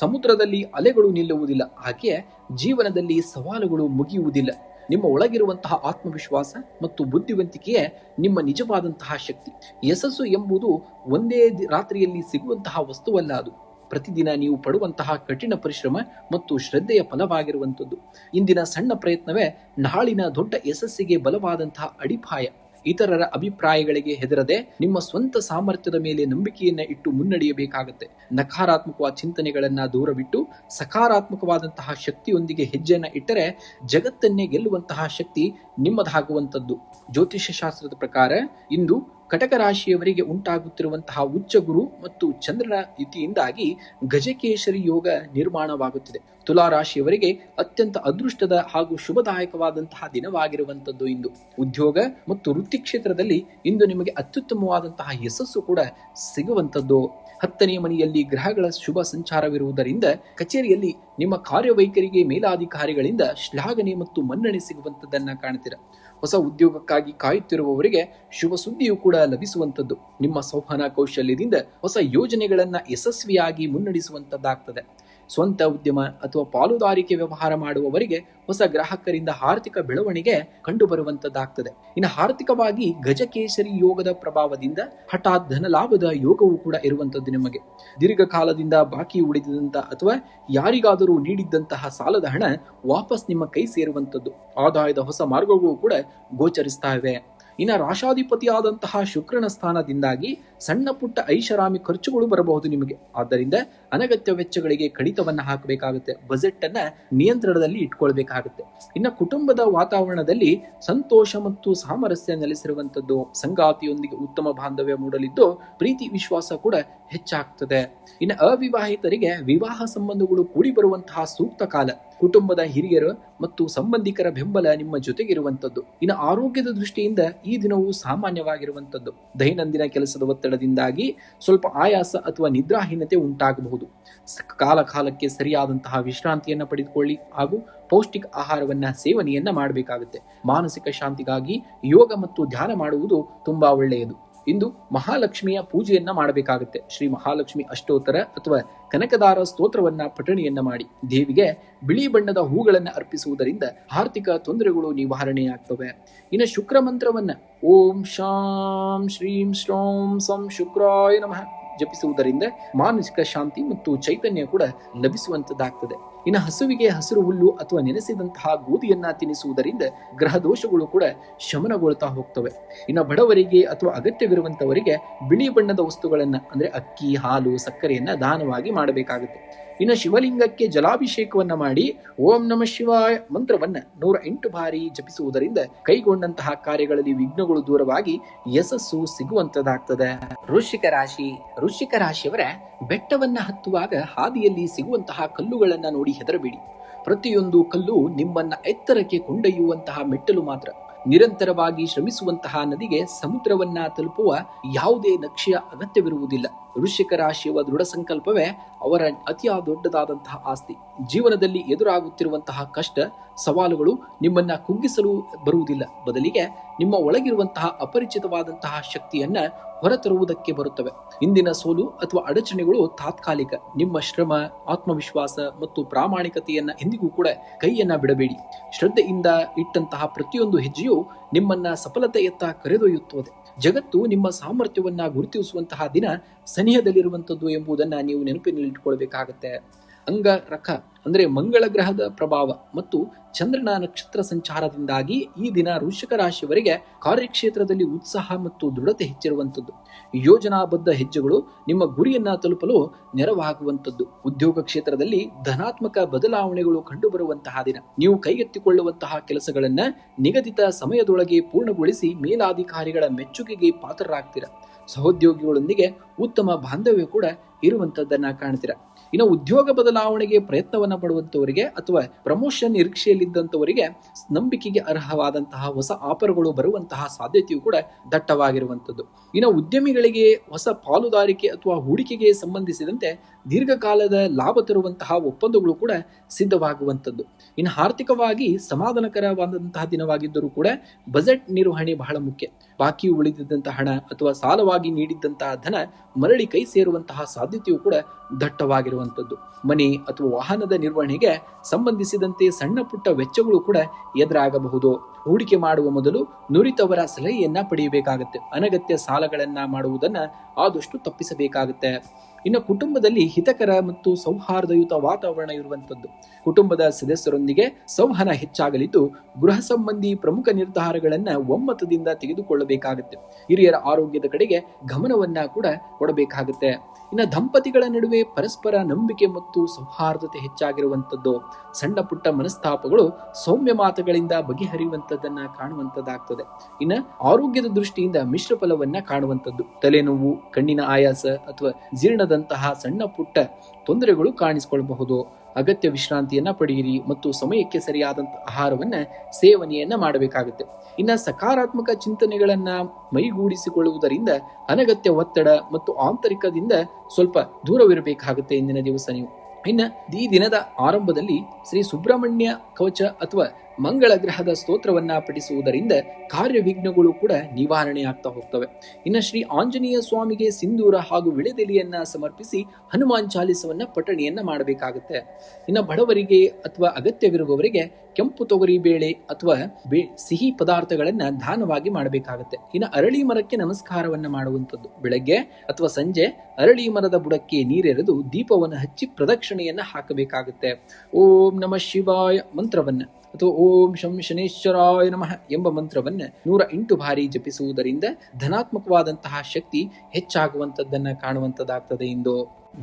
ಸಮುದ್ರದಲ್ಲಿ ಅಲೆಗಳು ನಿಲ್ಲುವುದಿಲ್ಲ, ಹಾಗೆಯೇ ಜೀವನದಲ್ಲಿ ಸವಾಲುಗಳು ಮುಗಿಯುವುದಿಲ್ಲ. ನಿಮ್ಮ ಒಳಗಿರುವಂತಹ ಆತ್ಮವಿಶ್ವಾಸ ಮತ್ತು ಬುದ್ಧಿವಂತಿಕೆಯೇ ನಿಮ್ಮ ನಿಜವಾದಂತಹ ಶಕ್ತಿ. ಯಶಸ್ಸು ಎಂಬುದು ಒಂದೇ ರಾತ್ರಿಯಲ್ಲಿ ಸಿಗುವಂತಹ ವಸ್ತುವಲ್ಲ. ಅದು ಪ್ರತಿದಿನ ನೀವು ಪಡುವಂತಹ ಕಠಿಣ ಪರಿಶ್ರಮ ಮತ್ತು ಶ್ರದ್ಧೆಯ ಫಲವಾಗಿರುವಂಥದ್ದು. ಇಂದಿನ ಸಣ್ಣ ಪ್ರಯತ್ನವೇ ನಾಳಿನ ದೊಡ್ಡ ಯಶಸ್ಸಿಗೆ ಬಲವಾದಂತಹ ಅಡಿಪಾಯ. ಇತರರ ಅಭಿಪ್ರಾಯಗಳಿಗೆ ಹೆದರದೆ ನಿಮ್ಮ ಸ್ವಂತ ಸಾಮರ್ಥ್ಯದ ಮೇಲೆ ನಂಬಿಕೆಯನ್ನ ಇಟ್ಟು ಮುನ್ನಡೆಯಬೇಕಾಗುತ್ತೆ. ನಕಾರಾತ್ಮಕವಾದ ಚಿಂತನೆಗಳನ್ನ ದೂರವಿಟ್ಟು ಸಕಾರಾತ್ಮಕವಾದಂತಹ ಶಕ್ತಿಯೊಂದಿಗೆ ಹೆಜ್ಜೆಯನ್ನ ಇಟ್ಟರೆ ಜಗತ್ತನ್ನೇ ಗೆಲ್ಲುವಂತಹ ಶಕ್ತಿ ನಿಮ್ಮದಾಗುವಂಥದ್ದು. ಜ್ಯೋತಿಷ್ಯ ಶಾಸ್ತ್ರದ ಪ್ರಕಾರ ಇಂದು ಕಟಕ ರಾಶಿಯವರಿಗೆ ಉಂಟಾಗುತ್ತಿರುವಂತಹ ಉಚ್ಚ ಗುರು ಮತ್ತು ಚಂದ್ರನ ಯುತಿಯಿಂದಾಗಿ ಗಜಕೇಶರಿ ಯೋಗ ನಿರ್ಮಾಣವಾಗುತ್ತಿದೆ. ತುಲಾ ರಾಶಿಯವರಿಗೆ ಅತ್ಯಂತ ಅದೃಷ್ಟದ ಹಾಗೂ ಶುಭದಾಯಕವಾದಂತಹ ದಿನವಾಗಿರುವಂತದ್ದು ಇಂದು. ಉದ್ಯೋಗ ಮತ್ತು ವೃತ್ತಿ ಕ್ಷೇತ್ರದಲ್ಲಿ ಇಂದು ನಿಮಗೆ ಅತ್ಯುತ್ತಮವಾದಂತಹ ಯಶಸ್ಸು ಕೂಡ ಸಿಗುವಂತದ್ದು. 10ನೇ ಮನೆಯಲ್ಲಿ ಗ್ರಹಗಳ ಶುಭ ಸಂಚಾರವಿರುವುದರಿಂದ ಕಚೇರಿಯಲ್ಲಿ ನಿಮ್ಮ ಕಾರ್ಯವೈಖರಿಗೆ ಮೇಲಾಧಿಕಾರಿಗಳಿಂದ ಶ್ಲಾಘನೆ ಮತ್ತು ಮನ್ನಣೆ ಸಿಗುವಂತದ್ದನ್ನ ಕಾಣ್ತೀರ. ಹೊಸ ಉದ್ಯೋಗಕ್ಕಾಗಿ ಕಾಯುತ್ತಿರುವವರಿಗೆ ಶುಭ ಸುದ್ದಿಯು ಕೂಡ ಲಭಿಸುವಂತದ್ದು. ನಿಮ್ಮ ಸಂವಹನ ಕೌಶಲ್ಯದಿಂದ ಹೊಸ ಯೋಜನೆಗಳನ್ನ ಯಶಸ್ವಿಯಾಗಿ ಮುನ್ನಡೆಸುವಂತದ್ದಾಗ್ತದೆ. ಸ್ವಂತ ಉದ್ಯಮ ಅಥವಾ ಪಾಲುದಾರಿಕೆ ವ್ಯವಹಾರ ಮಾಡುವವರಿಗೆ ಹೊಸ ಗ್ರಾಹಕರಿಂದ ಆರ್ಥಿಕ ಬೆಳವಣಿಗೆ ಕಂಡು ಬರುವಂತದ್ದಾಗ್ತದೆ. ಇನ್ನು ಆರ್ಥಿಕವಾಗಿ ಗಜಕೇಸರಿ ಯೋಗದ ಪ್ರಭಾವದಿಂದ ಹಠಾತ್ ಧನ ಲಾಭದ ಯೋಗವೂ ಕೂಡ ಇರುವಂತದ್ದು. ನಿಮಗೆ ದೀರ್ಘಕಾಲದಿಂದ ಬಾಕಿ ಉಳಿದಂತ ಅಥವಾ ಯಾರಿಗಾದರೂ ನೀಡಿದ್ದಂತಹ ಸಾಲದ ಹಣ ವಾಪಸ್ ನಿಮ್ಮ ಕೈ ಸೇರುವಂತದ್ದು. ಆದಾಯದ ಹೊಸ ಮಾರ್ಗಗಳು ಕೂಡ ಗೋಚರಿಸ್ತಾ ಇವೆ. ಇನ್ನು ರಾಶಾಧಿಪತಿಯಾದಂತಹ ಶುಕ್ರನ ಸ್ಥಾನದಿಂದಾಗಿ ಸಣ್ಣ ಪುಟ್ಟ ಐಷಾರಾಮಿ ಖರ್ಚುಗಳು ಬರಬಹುದು ನಿಮಗೆ. ಆದ್ದರಿಂದ ಅನಗತ್ಯ ವೆಚ್ಚಗಳಿಗೆ ಕಡಿತವನ್ನ ಹಾಕಬೇಕಾಗುತ್ತೆ. ಬಜೆಟ್ ಅನ್ನ ನಿಯಂತ್ರಣದಲ್ಲಿ ಇಟ್ಕೊಳ್ಬೇಕಾಗುತ್ತೆ. ಇನ್ನು ಕುಟುಂಬದ ವಾತಾವರಣದಲ್ಲಿ ಸಂತೋಷ ಮತ್ತು ಸಾಮರಸ್ಯ ನೆಲೆಸಿರುವಂತದ್ದು. ಸಂಗಾತಿಯೊಂದಿಗೆ ಉತ್ತಮ ಬಾಂಧವ್ಯ ಮೂಡಲಿದ್ದು ಪ್ರೀತಿ ವಿಶ್ವಾಸ ಕೂಡ ಹೆಚ್ಚಾಗ್ತದೆ. ಇನ್ನು ಅವಿವಾಹಿತರಿಗೆ ವಿವಾಹ ಸಂಬಂಧಗಳು ಕೂಡಿ ಬರುವಂತಹ ಸೂಕ್ತ ಕಾಲ. ಕುಟುಂಬದ ಹಿರಿಯರು ಮತ್ತು ಸಂಬಂಧಿಕರ ಬೆಂಬಲ ನಿಮ್ಮ ಜೊತೆಗಿರುವಂತದ್ದು. ಇನ್ನು ಆರೋಗ್ಯದ ದೃಷ್ಟಿಯಿಂದ ಈ ದಿನವು ಸಾಮಾನ್ಯವಾಗಿರುವಂತದ್ದು. ದೈನಂದಿನ ಕೆಲಸದ ಒತ್ತಡದಿಂದಾಗಿ ಸ್ವಲ್ಪ ಆಯಾಸ ಅಥವಾ ನಿದ್ರಾಹೀನತೆ ಉಂಟಾಗಬಹುದು. ಕಾಲಕ್ಕೆ ಸರಿಯಾದಂತಹ ವಿಶ್ರಾಂತಿಯನ್ನ ಪಡೆದುಕೊಳ್ಳಿ ಹಾಗೂ ಪೌಷ್ಟಿಕ ಆಹಾರವನ್ನ ಸೇವನೆಯನ್ನ ಮಾಡಬೇಕಾಗುತ್ತೆ. ಮಾನಸಿಕ ಶಾಂತಿಗಾಗಿ ಯೋಗ ಮತ್ತು ಧ್ಯಾನ ಮಾಡುವುದು ತುಂಬಾ ಒಳ್ಳೆಯದು. ಇಂದು ಮಹಾಲಕ್ಷ್ಮಿಯ ಪೂಜೆಯನ್ನ ಮಾಡಬೇಕಾಗುತ್ತೆ. ಶ್ರೀ ಮಹಾಲಕ್ಷ್ಮಿ ಅಷ್ಟೋತ್ತರ ಅಥವಾ ಕನಕದಾರ ಸ್ತೋತ್ರವನ್ನ ಪಠಣೆಯನ್ನ ಮಾಡಿ ದೇವಿಗೆ ಬಿಳಿ ಬಣ್ಣದ ಹೂಗಳನ್ನ ಅರ್ಪಿಸುವುದರಿಂದ ಆರ್ಥಿಕ ತೊಂದರೆಗಳು ನಿವಾರಣೆಯಾಗ್ತವೆ. ಇನ್ನು ಶುಕ್ರ ಮಂತ್ರವನ್ನ ಓಂ ಶಾಂ ಶ್ರೀಂ ಶ್ರೌಂ ಸಂ ಶುಕ್ರಾಯ ನಮಃ ಜಪಿಸುವುದರಿಂದ ಮಾನಸಿಕ ಶಾಂತಿ ಮತ್ತು ಚೈತನ್ಯ ಕೂಡ ಲಭಿಸುವಂತದ್ದಾಗ್ತದೆ. ಇನ್ನು ಹಸುವಿಗೆ ಹಸಿರು ಹುಲ್ಲು ಅಥವಾ ನೆನೆಸಿದಂತಹ ಗೋಧಿಯನ್ನ ತಿನ್ನಿಸುವುದರಿಂದ ಗ್ರಹ ದೋಷಗಳು ಕೂಡ ಶಮನಗೊಳ್ತಾ ಹೋಗ್ತವೆ. ಇನ್ನು ಬಡವರಿಗೆ ಅಥವಾ ಅಗತ್ಯವಿರುವಂತವರಿಗೆ ಬಿಳಿ ಬಣ್ಣದ ವಸ್ತುಗಳನ್ನ ಅಂದ್ರೆ ಅಕ್ಕಿ, ಹಾಲು, ಸಕ್ಕರೆಯನ್ನ ದಾನವಾಗಿ ಮಾಡಬೇಕಾಗುತ್ತೆ. ಇನ್ನು ಶಿವಲಿಂಗಕ್ಕೆ ಜಲಾಭಿಷೇಕವನ್ನ ಮಾಡಿ ಓಂ ನಮಃ ಶಿವಾಯ ಮಂತ್ರವನ್ನ 108 ಬಾರಿ ಜಪಿಸುವುದರಿಂದ ಕೈಗೊಂಡಂತಹ ಕಾರ್ಯಗಳಲ್ಲಿ ವಿಘ್ನಗಳು ದೂರವಾಗಿ ಯಶಸ್ಸು ಸಿಗುವಂತದಾಗ್ತದೆ. ವೃಶ್ಚಿಕ ರಾಶಿಯವರ ಬೆಟ್ಟವನ್ನ ಹತ್ತುವಾಗ ಹಾದಿಯಲ್ಲಿ ಸಿಗುವಂತಹ ಕಲ್ಲುಗಳನ್ನ ನೋಡಿ ಹೆದರಬೇಡಿ. ಪ್ರತಿಯೊಂದು ಕಲ್ಲು ನಿಮ್ಮನ್ನ ಎತ್ತರಕ್ಕೆ ಕೊಂಡೊಯ್ಯುವಂತಹ ಮೆಟ್ಟಲು ಮಾತ್ರ. ನಿರಂತರವಾಗಿ ಶ್ರಮಿಸುವಂತಹ ನದಿಗೆ ಸಮುದ್ರವನ್ನ ತಲುಪುವ ಯಾವುದೇ ನಕ್ಷೆಯ ಅಗತ್ಯವಿರುವುದಿಲ್ಲ. ವೃಶ್ಚಿಕ ರಾಶಿಯ ದೃಢ ಸಂಕಲ್ಪವೇ ಅವರ ಅತಿಯಾದ ದೊಡ್ಡದಾದಂತಹ ಆಸ್ತಿ. ಜೀವನದಲ್ಲಿ ಎದುರಾಗುತ್ತಿರುವಂತಹ ಕಷ್ಟ ಸವಾಲುಗಳು ನಿಮ್ಮನ್ನ ಕುಗ್ಗಿಸಲು ಬರುವುದಿಲ್ಲ, ಬದಲಿಗೆ ನಿಮ್ಮ ಒಳಗಿರುವಂತಹ ಅಪರಿಚಿತವಾದಂತಹ ಶಕ್ತಿಯನ್ನ ಹೊರತರುವುದಕ್ಕೆ ಬರುತ್ತವೆ. ಇಂದಿನ ಸೋಲು ಅಥವಾ ಅಡಚಣೆಗಳು ತಾತ್ಕಾಲಿಕ. ನಿಮ್ಮ ಶ್ರಮ, ಆತ್ಮವಿಶ್ವಾಸ ಮತ್ತು ಪ್ರಾಮಾಣಿಕತೆಯನ್ನ ಎಂದಿಗೂ ಕೂಡ ಕೈಯನ್ನ ಬಿಡಬೇಡಿ. ಶ್ರದ್ಧೆಯಿಂದ ಇಟ್ಟಂತಹ ಪ್ರತಿಯೊಂದು ಹೆಜ್ಜೆಯು ನಿಮ್ಮನ್ನ ಸಫಲತೆಯತ್ತ ಕರೆದೊಯ್ಯುತ್ತದೆ. ಜಗತ್ತು ನಿಮ್ಮ ಸಾಮರ್ಥ್ಯವನ್ನ ಗುರುತಿಸುವಂತಹ ದಿನ ಸನಿಹದಲ್ಲಿರುವಂಥದ್ದು ಎಂಬುದನ್ನ ನೀವು ನೆನಪಿನಲ್ಲಿಟ್ಟುಕೊಳ್ಬೇಕಾಗತ್ತೆ. ಅಂಗರಖ ಅಂದ್ರೆ ಮಂಗಳ ಗ್ರಹದ ಪ್ರಭಾವ ಮತ್ತು ಚಂದ್ರನ ನಕ್ಷತ್ರ ಸಂಚಾರದಿಂದಾಗಿ ಈ ದಿನ ವೃಶ್ಚಿಕ ರಾಶಿಯವರಿಗೆ ಕಾರ್ಯಕ್ಷೇತ್ರದಲ್ಲಿ ಉತ್ಸಾಹ ಮತ್ತು ದೃಢತೆ ಹೆಚ್ಚಿರುವಂಥದ್ದು. ಯೋಜನಾಬದ್ಧ ಹೆಜ್ಜೆಗಳು ನಿಮ್ಮ ಗುರಿಯನ್ನ ತಲುಪಲು ನೆರವಾಗುವಂಥದ್ದು. ಉದ್ಯೋಗ ಕ್ಷೇತ್ರದಲ್ಲಿ ಧನಾತ್ಮಕ ಬದಲಾವಣೆಗಳು ಕಂಡುಬರುವಂತಹ ದಿನ. ನೀವು ಕೈಗೆತ್ತಿಕೊಳ್ಳುವಂತಹ ಕೆಲಸಗಳನ್ನ ನಿಗದಿತ ಸಮಯದೊಳಗೆ ಪೂರ್ಣಗೊಳಿಸಿ ಮೇಲಾಧಿಕಾರಿಗಳ ಮೆಚ್ಚುಗೆಗೆ ಪಾತ್ರರಾಗ್ತೀರಾ. ಸಹೋದ್ಯೋಗಿಗಳೊಂದಿಗೆ ಉತ್ತಮ ಬಾಂಧವ್ಯ ಕೂಡ ಇರುವಂತದ್ದನ್ನ ಕಾಣ್ತೀರಾ. ಇನ್ನು ಉದ್ಯೋಗ ಬದಲಾವಣೆಗೆ ಪ್ರಯತ್ನವನ್ನ ಪಡುವಂತವರಿಗೆ ಅಥವಾ ಪ್ರಮೋಷನ್ ನಿರೀಕ್ಷೆಯಲ್ಲಿದ್ದಂಥವರಿಗೆ ನಂಬಿಕೆಗೆ ಅರ್ಹವಾದಂತಹ ಹೊಸ ಆಫರ್ಗಳು ಬರುವಂತಹ ಸಾಧ್ಯತೆಯು ಕೂಡ ದಟ್ಟವಾಗಿರುವಂಥದ್ದು. ಇನ್ನು ಉದ್ಯಮಿಗಳಿಗೆ ಹೊಸ ಪಾಲುದಾರಿಕೆ ಅಥವಾ ಹೂಡಿಕೆಗೆ ಸಂಬಂಧಿಸಿದಂತೆ ದೀರ್ಘಕಾಲದ ಲಾಭ ತರುವಂತಹ ಒಪ್ಪಂದಗಳು ಕೂಡ ಸಿದ್ಧವಾಗುವಂಥದ್ದು. ಇನ್ನು ಆರ್ಥಿಕವಾಗಿ ಸಮಾಧಾನಕರವಾದಂತಹ ದಿನವಾಗಿದ್ದರೂ ಕೂಡ ಬಜೆಟ್ ನಿರ್ವಹಣೆ ಬಹಳ ಮುಖ್ಯ. ಬಾಕಿ ಉಳಿದಿದ್ದಂತಹ ಹಣ ಅಥವಾ ಸಾಲವಾಗಿ ನೀಡಿದ್ದಂತಹ ಧನ ಮರಳಿ ಕೈ ಸೇರುವಂತಹ ಸಾಧ್ಯತೆಯು ಕೂಡ ದಟ್ಟವಾಗಿರುವಂಥದ್ದು. ಮನೆ ಅಥವಾ ವಾಹನದ ನಿರ್ವಹಣೆಗೆ ಸಂಬಂಧಿಸಿದಂತೆ ಸಣ್ಣ ಪುಟ್ಟ ವೆಚ್ಚಗಳು ಕೂಡ ಎದುರಾಗಬಹುದು. ಹೂಡಿಕೆ ಮಾಡುವ ಮೊದಲು ನುರಿತವರ ಸಲಹೆಯನ್ನ ಪಡೆಯಬೇಕಾಗುತ್ತೆ. ಅನಗತ್ಯ ಸಾಲಗಳನ್ನ ಮಾಡುವುದನ್ನ ಆದಷ್ಟು ತಪ್ಪಿಸಬೇಕಾಗುತ್ತೆ. ಇನ್ನು ಕುಟುಂಬದಲ್ಲಿ ಹಿತಕರ ಮತ್ತು ಸೌಹಾರ್ದಯುತ ವಾತಾವರಣ ಇರುವಂಥದ್ದು. ಕುಟುಂಬದ ಸದಸ್ಯರೊಂದಿಗೆ ಸಂವಹನ ಹೆಚ್ಚಾಗಲಿದ್ದು ಗೃಹ ಸಂಬಂಧಿ ಪ್ರಮುಖ ನಿರ್ಧಾರಗಳನ್ನ ಒಮ್ಮತದಿಂದ ತೆಗೆದುಕೊಳ್ಳಬೇಕಾಗುತ್ತೆ. ಹಿರಿಯರ ಆರೋಗ್ಯದ ಕಡೆಗೆ ಗಮನವನ್ನ ಕೂಡ ಕೊಡಬೇಕಾಗುತ್ತೆ. ಇನ್ನು ದಂಪತಿಗಳ ನಡುವೆ ಪರಸ್ಪರ ನಂಬಿಕೆ ಮತ್ತು ಸೌಹಾರ್ದತೆ ಹೆಚ್ಚಾಗಿರುವಂಥದ್ದು. ಸಣ್ಣ ಪುಟ್ಟ ಮನಸ್ತಾಪಗಳು ಸೌಮ್ಯ ಮಾತುಗಳಿಂದ ಬಗೆಹರಿಯುವಂಥದ್ದನ್ನ ಕಾಣುವಂಥದ್ದಾಗ್ತದೆ. ಇನ್ನು ಆರೋಗ್ಯದ ದೃಷ್ಟಿಯಿಂದ ಮಿಶ್ರ ಫಲವನ್ನ ಕಾಣುವಂಥದ್ದು. ತಲೆನೋವು, ಕಣ್ಣಿನ ಆಯಾಸ ಅಥವಾ ಜೀರ್ಣದಂತಹ ಸಣ್ಣ ಪುಟ್ಟ ತೊಂದರೆಗಳು ಕಾಣಿಸಿಕೊಳ್ಳಬಹುದು. ಅಗತ್ಯ ವಿಶ್ರಾಂತಿಯನ್ನ ಪಡೆಯಿರಿ ಮತ್ತು ಸಮಯಕ್ಕೆ ಸರಿಯಾದಂತಹ ಆಹಾರವನ್ನ ಸೇವನೆಯನ್ನ ಮಾಡಬೇಕಾಗುತ್ತೆ. ಇನ್ನ ಸಕಾರಾತ್ಮಕ ಚಿಂತನೆಗಳನ್ನ ಮೈಗೂಡಿಸಿಕೊಳ್ಳುವುದರಿಂದ ಅನಗತ್ಯ ಒತ್ತಡ ಮತ್ತು ಆಂತರಿಕದಿಂದ ಸ್ವಲ್ಪ ದೂರವಿರಬೇಕಾಗುತ್ತೆ ಇಂದಿನ ದಿವಸ ನೀವು. ಇನ್ನು ಈ ದಿನದ ಆರಂಭದಲ್ಲಿ ಶ್ರೀ ಸುಬ್ರಹ್ಮಣ್ಯ ಕವಚ ಅಥವಾ ಮಂಗಳ ಗ್ರಹದ ಸ್ತೋತ್ರವನ್ನ ಪಠಿಸುವುದರಿಂದ ಕಾರ್ಯವಿಘ್ನಗಳು ಕೂಡ ನಿವಾರಣೆ ಆಗ್ತಾ ಹೋಗ್ತವೆ. ಇನ್ನು ಶ್ರೀ ಆಂಜನೇಯ ಸ್ವಾಮಿಗೆ ಸಿಂಧೂರ ಹಾಗೂ ವಿಳೆದೆಲೆಯನ್ನ ಸಮರ್ಪಿಸಿ ಹನುಮಾನ್ ಚಾಲಿಸವನ್ನ ಪಠಣೆಯನ್ನ ಮಾಡಬೇಕಾಗುತ್ತೆ. ಇನ್ನು ಬಡವರಿಗೆ ಅಥವಾ ಅಗತ್ಯವಿರುವವರಿಗೆ ಕೆಂಪು ತೊಗರಿ ಬೇಳೆ ಅಥವಾ ಸಿಹಿ ಪದಾರ್ಥಗಳನ್ನ ದಾನವಾಗಿ ಮಾಡಬೇಕಾಗುತ್ತೆ. ಇನ್ನು ಅರಳಿ ಮರಕ್ಕೆ ನಮಸ್ಕಾರವನ್ನ ಮಾಡುವಂಥದ್ದು. ಬೆಳಗ್ಗೆ ಅಥವಾ ಸಂಜೆ ಅರಳಿ ಮರದ ಬುಡಕ್ಕೆ ನೀರೆರೆದು ದೀಪವನ್ನು ಹಚ್ಚಿ ಪ್ರದಕ್ಷಿಣೆಯನ್ನ ಹಾಕಬೇಕಾಗುತ್ತೆ. ಓಂ ನಮಃ ಶಿವಾಯ ಮಂತ್ರವನ್ನ ಅಥವಾ ಓಂ ಶಂ ಶನೇಶ್ವರಾಯ ನಮಃ ಎಂಬ ಮಂತ್ರವನ್ನ 108 ಬಾರಿ ಜಪಿಸುವುದರಿಂದ ಧನಾತ್ಮಕವಾದಂತಹ ಶಕ್ತಿ ಹೆಚ್ಚಾಗುವಂತದ್ದನ್ನ ಕಾಣುವಂತದ್ದಾಗ್ತದೆ. ಇಂದು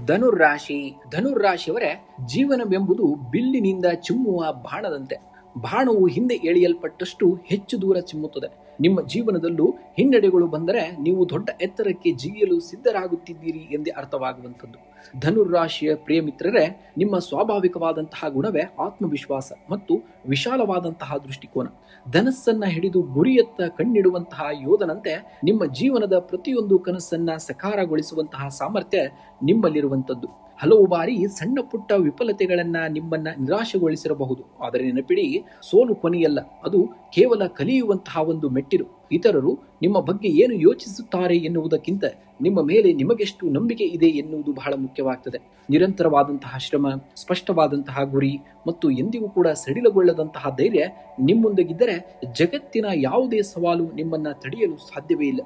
ಧನುರ್ರಾಶಿಯವರ ಜೀವನವೆಂಬುದು ಬಿಲ್ಲಿನಿಂದ ಚಿಮ್ಮುವ ಬಾಣದಂತೆ. ಬಾಣವು ಹಿಂದೆ ಎಳೆಯಲ್ಪಟ್ಟಷ್ಟು ಹೆಚ್ಚು ದೂರ ಚಿಮ್ಮುತ್ತದೆ. ನಿಮ್ಮ ಜೀವನದಲ್ಲೂ ಹಿನ್ನಡೆಗಳು ಬಂದರೆ ನೀವು ದೊಡ್ಡ ಎತ್ತರಕ್ಕೆ ಜಿಗಿಯಲು ಸಿದ್ಧರಾಗುತ್ತಿದ್ದೀರಿ ಎಂದೇ ಅರ್ಥವಾಗುವಂಥದ್ದು. ಧನುರ್ರಾಶಿಯ ಪ್ರಿಯ ಮಿತ್ರರೇ, ನಿಮ್ಮ ಸ್ವಾಭಾವಿಕವಾದಂತಹ ಗುಣವೇ ಆತ್ಮವಿಶ್ವಾಸ ಮತ್ತು ವಿಶಾಲವಾದಂತಹ ದೃಷ್ಟಿಕೋನ. ಧನಸ್ಸನ್ನ ಹಿಡಿದು ಗುರಿಯತ್ತ ಕಣ್ಣಿಡುವಂತಹ ಯೋಧನಂತೆ ನಿಮ್ಮ ಜೀವನದ ಪ್ರತಿಯೊಂದು ಕನಸನ್ನ ಸಕಾರಗೊಳಿಸುವಂತಹ ಸಾಮರ್ಥ್ಯ ನಿಮ್ಮಲ್ಲಿರುವಂಥದ್ದು. ಹಲವು ಬಾರಿ ಸಣ್ಣ ಪುಟ್ಟ ವಿಫಲತೆಗಳನ್ನ ನಿಮ್ಮನ್ನ ನಿರಾಶೆಗೊಳಿಸಿರಬಹುದು. ಆದರೆ ನೆನಪಿಡಿ, ಸೋಲು ಕೊನೆಯಲ್ಲ, ಅದು ಕೇವಲ ಕಲಿಯುವಂತಹ ಒಂದು ಮೆಟ್ಟಿಲು. ಇತರರು ನಿಮ್ಮ ಬಗ್ಗೆ ಏನು ಯೋಚಿಸುತ್ತಾರೆ ಎನ್ನುವುದಕ್ಕಿಂತ ನಿಮ್ಮ ಮೇಲೆ ನಿಮಗೆಷ್ಟು ನಂಬಿಕೆ ಇದೆ ಎನ್ನುವುದು ಬಹಳ ಮುಖ್ಯವಾಗ್ತದೆ. ನಿರಂತರವಾದಂತಹ ಶ್ರಮ, ಸ್ಪಷ್ಟವಾದಂತಹ ಗುರಿ ಮತ್ತು ಎಂದಿಗೂ ಕೂಡ ಸಡಿಲಗೊಳ್ಳದಂತಹ ಧೈರ್ಯ ನಿಮ್ಮೊಂದಿಗಿದ್ದರೆ ಜಗತ್ತಿನ ಯಾವುದೇ ಸವಾಲು ನಿಮ್ಮನ್ನ ತಡೆಯಲು ಸಾಧ್ಯವೇ ಇಲ್ಲ.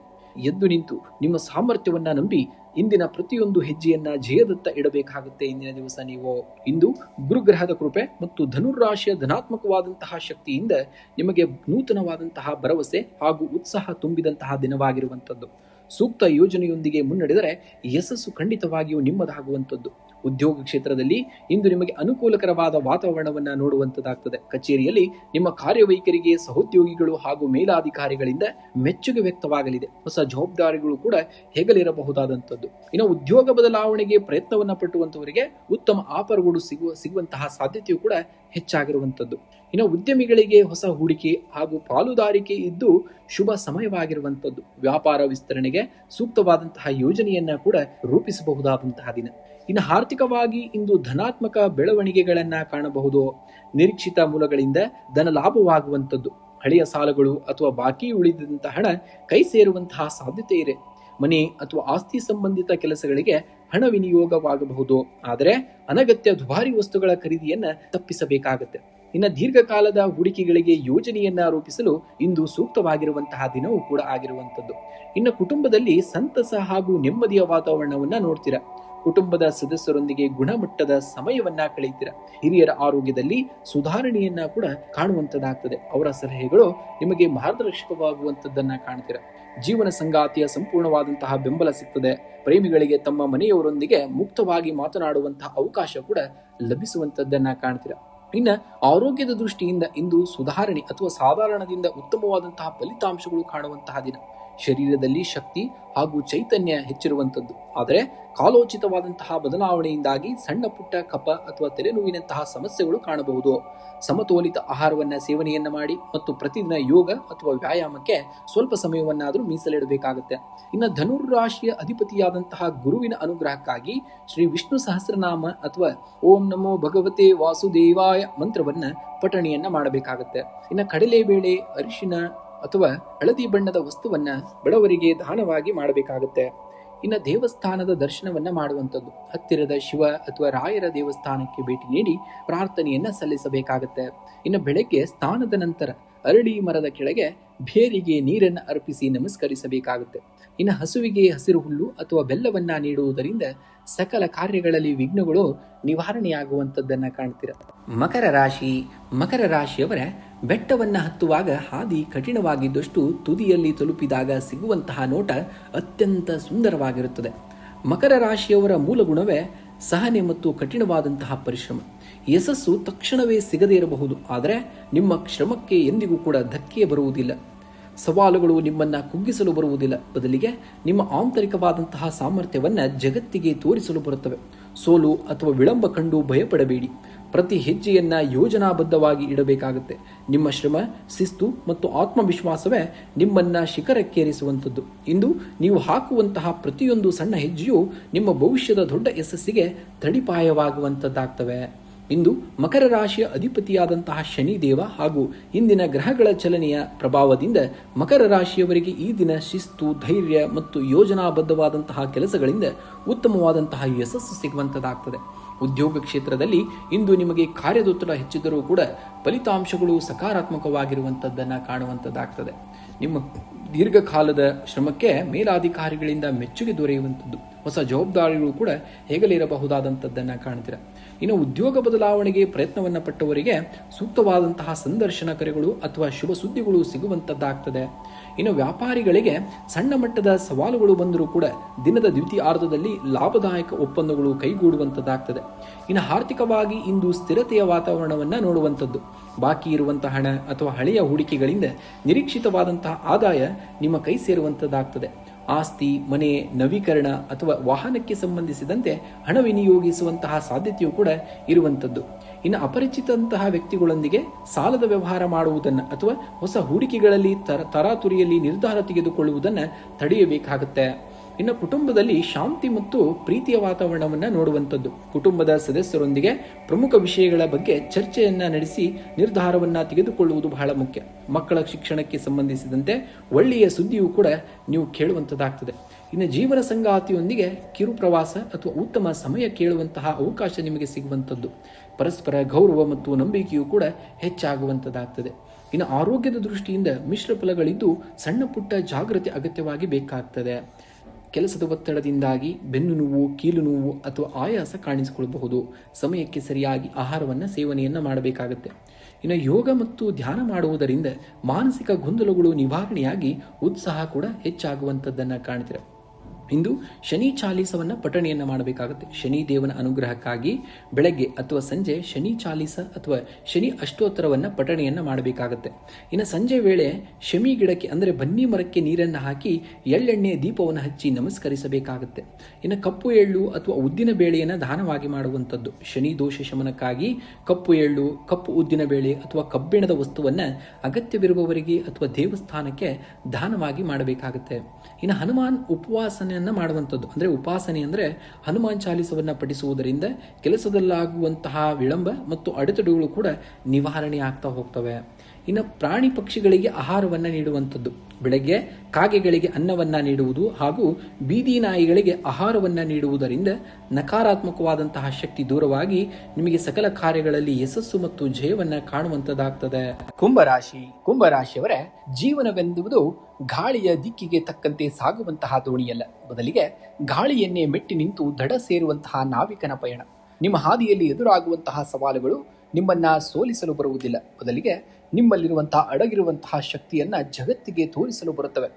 ಎದ್ದು ನಿಂತು ನಿಮ್ಮ ಸಾಮರ್ಥ್ಯವನ್ನ ನಂಬಿ ಇಂದಿನ ಪ್ರತಿಯೊಂದು ಹೆಜ್ಜೆಯನ್ನ ಜಯದತ್ತ ಇಡಬೇಕಾಗುತ್ತೆ. ಇಂದಿನ ದಿವಸ ನೀವು ಇಂದು ಗುರುಗ್ರಹದ ಕೃಪೆ ಮತ್ತು ಧನುರಾಶಿಯ ಧನಾತ್ಮಕವಾದಂತಹ ಶಕ್ತಿಯಿಂದ ನಿಮಗೆ ನೂತನವಾದಂತಹ ಭರವಸೆ ಹಾಗೂ ಉತ್ಸಾಹ ತುಂಬಿದಂತಹ ದಿನವಾಗಿರುವಂಥದ್ದು. ಸೂಕ್ತ ಯೋಜನೆಯೊಂದಿಗೆ ಮುನ್ನಡೆದರೆ ಯಶಸ್ಸು ಖಂಡಿತವಾಗಿಯೂ ನಿಮ್ಮದಾಗುವಂಥದ್ದು. ಉದ್ಯೋಗ ಕ್ಷೇತ್ರದಲ್ಲಿ ಇಂದು ನಿಮಗೆ ಅನುಕೂಲಕರವಾದ ವಾತಾವರಣವನ್ನ ನೋಡುವಂತದ್ದಾಗ್ತದೆ. ಕಚೇರಿಯಲ್ಲಿ ನಿಮ್ಮ ಕಾರ್ಯವೈಖರಿಗೆ ಸಹೋದ್ಯೋಗಿಗಳು ಹಾಗೂ ಮೇಲಾಧಿಕಾರಿಗಳಿಂದ ಮೆಚ್ಚುಗೆ ವ್ಯಕ್ತವಾಗಲಿದೆ. ಹೊಸ ಜವಾಬ್ದಾರಿಗಳು ಕೂಡ ಹೆಗಲಿರಬಹುದಾದಂಥದ್ದು. ಇನ್ನು ಉದ್ಯೋಗ ಬದಲಾವಣೆಗೆ ಪ್ರಯತ್ನವನ್ನ ಪಟ್ಟುವಂತವರಿಗೆ ಉತ್ತಮ ಆಫರ್ಗಳು ಸಿಗುವಂತಹ ಸಾಧ್ಯತೆಯೂ ಕೂಡ ಹೆಚ್ಚಾಗಿರುವಂಥದ್ದು. ಇನ್ನು ಉದ್ಯಮಿಗಳಿಗೆ ಹೊಸ ಹೂಡಿಕೆ ಹಾಗೂ ಪಾಲುದಾರಿಕೆ ಇದ್ದು ಶುಭ ಸಮಯವಾಗಿರುವಂಥದ್ದು. ವ್ಯಾಪಾರ ವಿಸ್ತರಣೆಗೆ ಸೂಕ್ತವಾದಂತಹ ಯೋಜನೆಯನ್ನ ಕೂಡ ರೂಪಿಸಬಹುದಾದಂತಹ ದಿನ. ಇನ್ನು ಆರ್ಥಿಕವಾಗಿ ಇಂದು ಧನಾತ್ಮಕ ಬೆಳವಣಿಗೆಗಳನ್ನ ಕಾಣಬಹುದು. ನಿರೀಕ್ಷಿತ ಮೂಲಗಳಿಂದ ಧನ ಲಾಭವಾಗುವಂಥದ್ದು. ಹಳೆಯ ಸಾಲಗಳು ಅಥವಾ ಬಾಕಿ ಉಳಿದಂತಹ ಹಣ ಕೈ ಸೇರುವಂತಹ ಸಾಧ್ಯತೆ ಇದೆ. ಮನೆ ಅಥವಾ ಆಸ್ತಿ ಸಂಬಂಧಿತ ಕೆಲಸಗಳಿಗೆ ಹಣ ವಿನಿಯೋಗವಾಗಬಹುದು. ಆದರೆ ಅನಗತ್ಯ ದುಬಾರಿ ವಸ್ತುಗಳ ಖರೀದಿಯನ್ನ ತಪ್ಪಿಸಬೇಕಾಗತ್ತೆ. ಇನ್ನು ದೀರ್ಘಕಾಲದ ಹೂಡಿಕೆಗಳಿಗೆ ಯೋಜನೆಯನ್ನ ರೂಪಿಸಲು ಇಂದು ಸೂಕ್ತವಾಗಿರುವಂತಹ ದಿನವೂ ಕೂಡ ಆಗಿರುವಂಥದ್ದು. ಇನ್ನು ಕುಟುಂಬದಲ್ಲಿ ಸಂತಸ ಹಾಗೂ ನೆಮ್ಮದಿಯ ವಾತಾವರಣವನ್ನ ನೋಡ್ತೀರಾ. ಕುಟುಂಬದ ಸದಸ್ಯರೊಂದಿಗೆ ಗುಣಮಟ್ಟದ ಸಮಯವನ್ನ ಕಳೆಯುತ್ತೀರಾ. ಹಿರಿಯರ ಆರೋಗ್ಯದಲ್ಲಿ ಸುಧಾರಣೆಯನ್ನ ಕೂಡ ಕಾಣುವಂತದ್ದಾಗ್ತದೆ. ಅವರ ಸಲಹೆಗಳು ನಿಮಗೆ ಮಾರ್ಗದರ್ಶಕವಾಗುವಂತದ್ದನ್ನ ಕಾಣ್ತೀರಾ. ಜೀವನ ಸಂಗಾತಿಯ ಸಂಪೂರ್ಣವಾದಂತಹ ಬೆಂಬಲ ಸಿಗ್ತದೆ. ಪ್ರೇಮಿಗಳಿಗೆ ತಮ್ಮ ಮನೆಯವರೊಂದಿಗೆ ಮುಕ್ತವಾಗಿ ಮಾತನಾಡುವಂತಹ ಅವಕಾಶ ಕೂಡ ಲಭಿಸುವಂತದ್ದನ್ನ ಕಾಣ್ತೀರಾ. ಇನ್ನ ಆರೋಗ್ಯದ ದೃಷ್ಟಿಯಿಂದ ಇಂದು ಸುಧಾರಣೆ ಅಥವಾ ಸಾಧಾರಣದಿಂದ ಉತ್ತಮವಾದಂತಹ ಫಲಿತಾಂಶಗಳು ಕಾಣುವಂತಹ ದಿನ. ಶರೀರದಲ್ಲಿ ಶಕ್ತಿ ಹಾಗೂ ಚೈತನ್ಯ ಹೆಚ್ಚಿರುವಂಥದ್ದು. ಆದರೆ ಕಾಲೋಚಿತವಾದಂತಹ ಬದಲಾವಣೆಯಿಂದಾಗಿ ಸಣ್ಣ ಪುಟ್ಟ ಕಫ ಅಥವಾ ತಲೆನೋವಿನಂತಹ ಸಮಸ್ಯೆಗಳು ಕಾಣಬಹುದು. ಸಮತೋಲಿತ ಆಹಾರವನ್ನ ಸೇವನೆಯನ್ನ ಮಾಡಿ ಮತ್ತು ಪ್ರತಿದಿನ ಯೋಗ ಅಥವಾ ವ್ಯಾಯಾಮಕ್ಕೆ ಸ್ವಲ್ಪ ಸಮಯವನ್ನಾದರೂ ಮೀಸಲಿಡಬೇಕಾಗುತ್ತೆ. ಇನ್ನು ಧನುರಾಶಿಯ ಅಧಿಪತಿಯಾದಂತಹ ಗುರುವಿನ ಅನುಗ್ರಹಕ್ಕಾಗಿ ಶ್ರೀ ವಿಷ್ಣು ಸಹಸ್ರನಾಮ ಅಥವಾ ಓಂ ನಮೋ ಭಗವತೆ ವಾಸುದೇವಾಯ ಮಂತ್ರವನ್ನ ಪಠಣೆಯನ್ನ ಮಾಡಬೇಕಾಗುತ್ತೆ. ಇನ್ನು ಕಡಲೆಬೇಳೆ, ಅರಿಶಿನ ಅಥವಾ ಹಳದಿ ಬಣ್ಣದ ವಸ್ತುವನ್ನ ಬಡವರಿಗೆ ದಾನವಾಗಿ ಮಾಡಬೇಕಾಗುತ್ತೆ. ಇನ್ನು ದೇವಸ್ಥಾನದ ದರ್ಶನವನ್ನ ಮಾಡುವಂಥದ್ದು. ಹತ್ತಿರದ ಶಿವ ಅಥವಾ ರಾಯರ ದೇವಸ್ಥಾನಕ್ಕೆ ಭೇಟಿ ನೀಡಿ ಪ್ರಾರ್ಥನೆಯನ್ನ ಸಲ್ಲಿಸಬೇಕಾಗತ್ತೆ. ಇನ್ನು ಬೆಳಗ್ಗೆ ಸ್ನಾನದ ನಂತರ ಅರಳಿ ಮರದ ಕೆಳಗೆ ಬೇರಿಗೆ ನೀರನ್ನು ಅರ್ಪಿಸಿ ನಮಸ್ಕರಿಸಬೇಕಾಗುತ್ತೆ. ಇನ್ನು ಹಸುವಿಗೆ ಹಸಿರು ಹುಲ್ಲು ಅಥವಾ ಬೆಲ್ಲವನ್ನ ನೀಡುವುದರಿಂದ ಸಕಲ ಕಾರ್ಯಗಳಲ್ಲಿ ವಿಘ್ನಗಳು ನಿವಾರಣೆಯಾಗುವಂಥದ್ದನ್ನ ಕಾಣ್ತೀರ. ಮಕರ ರಾಶಿಯವರ ಬೆಟ್ಟವನ್ನ ಹತ್ತುವಾಗ ಹಾದಿ ಕಠಿಣವಾಗಿದ್ದಷ್ಟು ತುದಿಯಲ್ಲಿ ತಲುಪಿದಾಗ ಸಿಗುವಂತಹ ನೋಟ ಅತ್ಯಂತ ಸುಂದರವಾಗಿರುತ್ತದೆ. ಮಕರ ರಾಶಿಯವರ ಮೂಲ ಗುಣವೇ ಸಹನೆ ಮತ್ತು ಕಠಿಣವಾದಂತಹ ಪರಿಶ್ರಮ. ಯಶಸ್ಸು ತಕ್ಷಣವೇ ಸಿಗದೇ ಇರಬಹುದು, ಆದರೆ ನಿಮ್ಮ ಶ್ರಮಕ್ಕೆ ಎಂದಿಗೂ ಕೂಡ ಧಕ್ಕೆ ಬರುವುದಿಲ್ಲ. ಸವಾಲುಗಳು ನಿಮ್ಮನ್ನ ಕುಗ್ಗಿಸಲು ಬರುವುದಿಲ್ಲ, ಬದಲಿಗೆ ನಿಮ್ಮ ಆಂತರಿಕವಾದಂತಹ ಸಾಮರ್ಥ್ಯವನ್ನ ಜಗತ್ತಿಗೆ ತೋರಿಸಲು ಬರುತ್ತವೆ. ಸೋಲು ಅಥವಾ ವಿಳಂಬ ಕಂಡು ಭಯಪಡಬೇಡಿ. ಪ್ರತಿ ಹೆಜ್ಜೆಯನ್ನ ಯೋಜನಾಬದ್ಧವಾಗಿ ಇಡಬೇಕಾಗುತ್ತೆ. ನಿಮ್ಮ ಶ್ರಮ, ಶಿಸ್ತು ಮತ್ತು ಆತ್ಮವಿಶ್ವಾಸವೇ ನಿಮ್ಮನ್ನ ಶಿಖರಕ್ಕೇರಿಸುವಂಥದ್ದು. ಇಂದು ನೀವು ಹಾಕುವಂತಹ ಪ್ರತಿಯೊಂದು ಸಣ್ಣ ಹೆಜ್ಜೆಯೂ ನಿಮ್ಮ ಭವಿಷ್ಯದ ದೊಡ್ಡ ಯಶಸ್ಸಿಗೆ ತಡಿಪಾಯವಾಗುವಂಥದ್ದಾಗ್ತವೆ. ಇಂದು ಮಕರ ರಾಶಿಯ ಅಧಿಪತಿಯಾದಂತಹ ಶನಿದೇವ ಹಾಗೂ ಇಂದಿನ ಗ್ರಹಗಳ ಚಲನೆಯ ಪ್ರಭಾವದಿಂದ ಮಕರ ರಾಶಿಯವರಿಗೆ ಈ ದಿನ ಶಿಸ್ತು, ಧೈರ್ಯ ಮತ್ತು ಯೋಜನಾಬದ್ಧವಾದಂತಹ ಕೆಲಸಗಳಿಂದ ಉತ್ತಮವಾದಂತಹ ಯಶಸ್ಸು ಸಿಗುವಂಥದ್ದಾಗ್ತದೆ. ಉದ್ಯೋಗ ಕ್ಷೇತ್ರದಲ್ಲಿ ಇಂದು ನಿಮಗೆ ಕಾರ್ಯದೊತ್ತಡ ಹೆಚ್ಚಿದ್ದರೂ ಕೂಡ ಫಲಿತಾಂಶಗಳು ಸಕಾರಾತ್ಮಕವಾಗಿರುವಂಥದ್ದನ್ನು ಕಾಣುವಂಥದ್ದಾಗ್ತದೆ. ನಿಮ್ಮ ದೀರ್ಘಕಾಲದ ಶ್ರಮಕ್ಕೆ ಮೇಲಾಧಿಕಾರಿಗಳಿಂದ ಮೆಚ್ಚುಗೆ ದೊರೆಯುವಂಥದ್ದು. ಹೊಸ ಜವಾಬ್ದಾರಿಗಳು ಕೂಡ ಹೇಗಲಿರಬಹುದಾದಂಥದ್ದನ್ನು ಕಾಣ್ತೀರ. ಇನ್ನು ಉದ್ಯೋಗ ಬದಲಾವಣೆಗೆ ಪ್ರಯತ್ನವನ್ನು ಪಟ್ಟವರಿಗೆ ಸೂಕ್ತವಾದಂತಹ ಸಂದರ್ಶನ ಕರೆಗಳು ಅಥವಾ ಶುಭ ಸುದ್ದಿಗಳು ಸಿಗುವಂಥದ್ದಾಗ್ತದೆ. ಇನ್ನು ವ್ಯಾಪಾರಿಗಳಿಗೆ ಸಣ್ಣ ಮಟ್ಟದ ಸವಾಲುಗಳು ಬಂದರೂ ಕೂಡ ದಿನದ ದ್ವಿತೀಯಾರ್ಧದಲ್ಲಿ ಲಾಭದಾಯಕ ಒಪ್ಪಂದಗಳು ಕೈಗೂಡುವಂಥದ್ದಾಗ್ತದೆ. ಇನ್ನು ಆರ್ಥಿಕವಾಗಿ ಇಂದು ಸ್ಥಿರತೆಯ ವಾತಾವರಣವನ್ನು ನೋಡುವಂಥದ್ದು. ಬಾಕಿ ಇರುವಂತಹ ಹಣ ಅಥವಾ ಹಳೆಯ ಹೂಡಿಕೆಗಳಿಂದ ನಿರೀಕ್ಷಿತವಾದಂತಹ ಆದಾಯ ನಿಮ್ಮ ಕೈ ಸೇರುವಂಥದ್ದಾಗ್ತದೆ. ಆಸ್ತಿ, ಮನೆ, ನವೀಕರಣ ಅಥವಾ ವಾಹನಕ್ಕೆ ಸಂಬಂಧಿಸಿದಂತೆ ಹಣ ವಿನಿಯೋಗಿಸುವಂತಹ ಸಾಧ್ಯತೆಯೂ ಕೂಡ ಇರುವಂಥದ್ದು. ಇನ್ನು ಅಪರಿಚಿತಂತಹ ವ್ಯಕ್ತಿಗಳೊಂದಿಗೆ ಸಾಲದ ವ್ಯವಹಾರ ಮಾಡುವುದನ್ನು ಅಥವಾ ಹೊಸ ಹೂಡಿಕೆಗಳಲ್ಲಿ ತರಾತುರಿಯಲ್ಲಿ ನಿರ್ಧಾರ ತೆಗೆದುಕೊಳ್ಳುವುದನ್ನು ತಡೆಯಬೇಕಾಗುತ್ತೆ. ಇನ್ನು ಕುಟುಂಬದಲ್ಲಿ ಶಾಂತಿ ಮತ್ತು ಪ್ರೀತಿಯ ವಾತಾವರಣವನ್ನು ನೋಡುವಂಥದ್ದು. ಕುಟುಂಬದ ಸದಸ್ಯರೊಂದಿಗೆ ಪ್ರಮುಖ ವಿಷಯಗಳ ಬಗ್ಗೆ ಚರ್ಚೆಯನ್ನ ನಡೆಸಿ ನಿರ್ಧಾರವನ್ನ ತೆಗೆದುಕೊಳ್ಳುವುದು ಬಹಳ ಮುಖ್ಯ. ಮಕ್ಕಳ ಶಿಕ್ಷಣಕ್ಕೆ ಸಂಬಂಧಿಸಿದಂತೆ ಒಳ್ಳೆಯ ಸುದ್ದಿಯೂ ಕೂಡ ನೀವು ಕೇಳುವಂಥದ್ದಾಗ್ತದೆ. ಇನ್ನು ಜೀವನ ಸಂಗಾತಿಯೊಂದಿಗೆ ಕಿರು ಪ್ರವಾಸ ಅಥವಾ ಉತ್ತಮ ಸಮಯ ಕೇಳುವಂತಹ ಅವಕಾಶ ನಿಮಗೆ ಸಿಗುವಂಥದ್ದು. ಪರಸ್ಪರ ಗೌರವ ಮತ್ತು ನಂಬಿಕೆಯೂ ಕೂಡ ಹೆಚ್ಚಾಗುವಂಥದ್ದಾಗ್ತದೆ. ಇನ್ನು ಆರೋಗ್ಯದ ದೃಷ್ಟಿಯಿಂದ ಮಿಶ್ರ ಫಲಗಳಿದ್ದು ಸಣ್ಣ ಪುಟ್ಟ ಜಾಗೃತಿ ಅಗತ್ಯವಾಗಿ ಬೇಕಾಗ್ತದೆ. ಕೆಲಸದ ಒತ್ತಡದಿಂದಾಗಿ ಬೆನ್ನು ನೋವು, ಕೀಲು ನೋವು ಅಥವಾ ಆಯಾಸ ಕಾಣಿಸಿಕೊಳ್ಳಬಹುದು. ಸಮಯಕ್ಕೆ ಸರಿಯಾಗಿ ಆಹಾರವನ್ನು ಸೇವನೆಯನ್ನು ಮಾಡಬೇಕಾಗುತ್ತೆ. ಇನ್ನು ಯೋಗ ಮತ್ತು ಧ್ಯಾನ ಮಾಡುವುದರಿಂದ ಮಾನಸಿಕ ಗೊಂದಲಗಳು ನಿವಾರಣೆಯಾಗಿ ಉತ್ಸಾಹ ಕೂಡ ಹೆಚ್ಚಾಗುವಂಥದ್ದನ್ನು ಕಾಣ್ತೀರ. ಇಂದು ಶನಿ ಚಾಲೀಸವನ್ನು ಪಠಣೆಯನ್ನು ಮಾಡಬೇಕಾಗುತ್ತೆ. ಶನಿ ದೇವನ ಅನುಗ್ರಹಕ್ಕಾಗಿ ಬೆಳಗ್ಗೆ ಅಥವಾ ಸಂಜೆ ಶನಿ ಚಾಲೀಸ ಅಥವಾ ಶನಿ ಅಷ್ಟೋತ್ತರವನ್ನು ಪಠಣೆಯನ್ನು ಮಾಡಬೇಕಾಗುತ್ತೆ. ಇನ್ನು ಸಂಜೆ ವೇಳೆ ಶಮಿ ಗಿಡಕ್ಕೆ ಅಂದರೆ ಬನ್ನಿ ಮರಕ್ಕೆ ನೀರನ್ನು ಹಾಕಿ ಎಳ್ಳೆಣ್ಣೆಯ ದೀಪವನ್ನು ಹಚ್ಚಿ ನಮಸ್ಕರಿಸಬೇಕಾಗುತ್ತೆ. ಇನ್ನು ಕಪ್ಪು ಎಳ್ಳು ಅಥವಾ ಉದ್ದಿನ ಬೇಳೆಯನ್ನು ದಾನವಾಗಿ ಮಾಡುವಂಥದ್ದು. ಶನಿ ದೋಷ ಶಮನಕ್ಕಾಗಿ ಕಪ್ಪು ಎಳ್ಳು, ಕಪ್ಪು ಉದ್ದಿನ ಬೇಳೆ ಅಥವಾ ಕಬ್ಬಿಣದ ವಸ್ತುವನ್ನು ಅಗತ್ಯವಿರುವವರಿಗೆ ಅಥವಾ ದೇವಸ್ಥಾನಕ್ಕೆ ದಾನವಾಗಿ ಮಾಡಬೇಕಾಗುತ್ತೆ. ಇನ್ನು ಹನುಮಾನ್ ಮಾಡುವಂಥದ್ದು ಅಂದರೆ ಉಪಾಸನೆ ಅಂದರೆ ಹನುಮಾನ್ ಚಾಲೀಸವನ್ನು ಪಠಿಸುವುದರಿಂದ ಕೆಲಸದಲ್ಲಾಗುವಂತಹ ವಿಳಂಬ ಮತ್ತು ಅಡೆತಡೆಗಳು ಕೂಡ ನಿವಾರಣೆ ಆಗ್ತಾ ಹೋಗ್ತವೆ. ಇನ್ನು ಪ್ರಾಣಿ ಪಕ್ಷಿಗಳಿಗೆ ಆಹಾರವನ್ನು ನೀಡುವಂಥದ್ದು. ಬೆಳಗ್ಗೆ ಕಾಗೆಗಳಿಗೆ ಅನ್ನವನ್ನು ನೀಡುವುದು ಹಾಗೂ ಬೀದಿ ನಾಯಿಗಳಿಗೆ ಆಹಾರವನ್ನು ನೀಡುವುದರಿಂದ ನಕಾರಾತ್ಮಕವಾದಂತಹ ಶಕ್ತಿ ದೂರವಾಗಿ ನಿಮಗೆ ಸಕಲ ಕಾರ್ಯಗಳಲ್ಲಿ ಯಶಸ್ಸು ಮತ್ತು ಜಯವನ್ನು ಕಾಣುವಂಥದ್ದಾಗ್ತದೆ. ಕುಂಭರಾಶಿಯವರ ಜೀವನವೆಂದುವುದು ಗಾಳಿಯ ದಿಕ್ಕಿಗೆ ತಕ್ಕಂತೆ ಸಾಗುವಂತಹ ದೋಣಿಯಲ್ಲ, ಬದಲಿಗೆ ಗಾಳಿಯನ್ನೇ ಮೆಟ್ಟಿ ನಿಂತು ದಡ ಸೇರುವಂತಹ ನಾವಿಕನ ಪಯಣ. ನಿಮ್ಮ ಹಾದಿಯಲ್ಲಿ ಎದುರಾಗುವಂತಹ ಸವಾಲುಗಳು ನಿಮ್ಮನ್ನ ಸೋಲಿಸಲು ಬರುವುದಿಲ್ಲ, ಬದಲಿಗೆ ನಿಮ್ಮಲ್ಲಿರುವಂತಹ ಅಡಗಿರುವಂತಹ ಶಕ್ತಿಯನ್ನ ಜಗತ್ತಿಗೆ ತೋರಿಸಲು ಬರುತ್ತವೆ.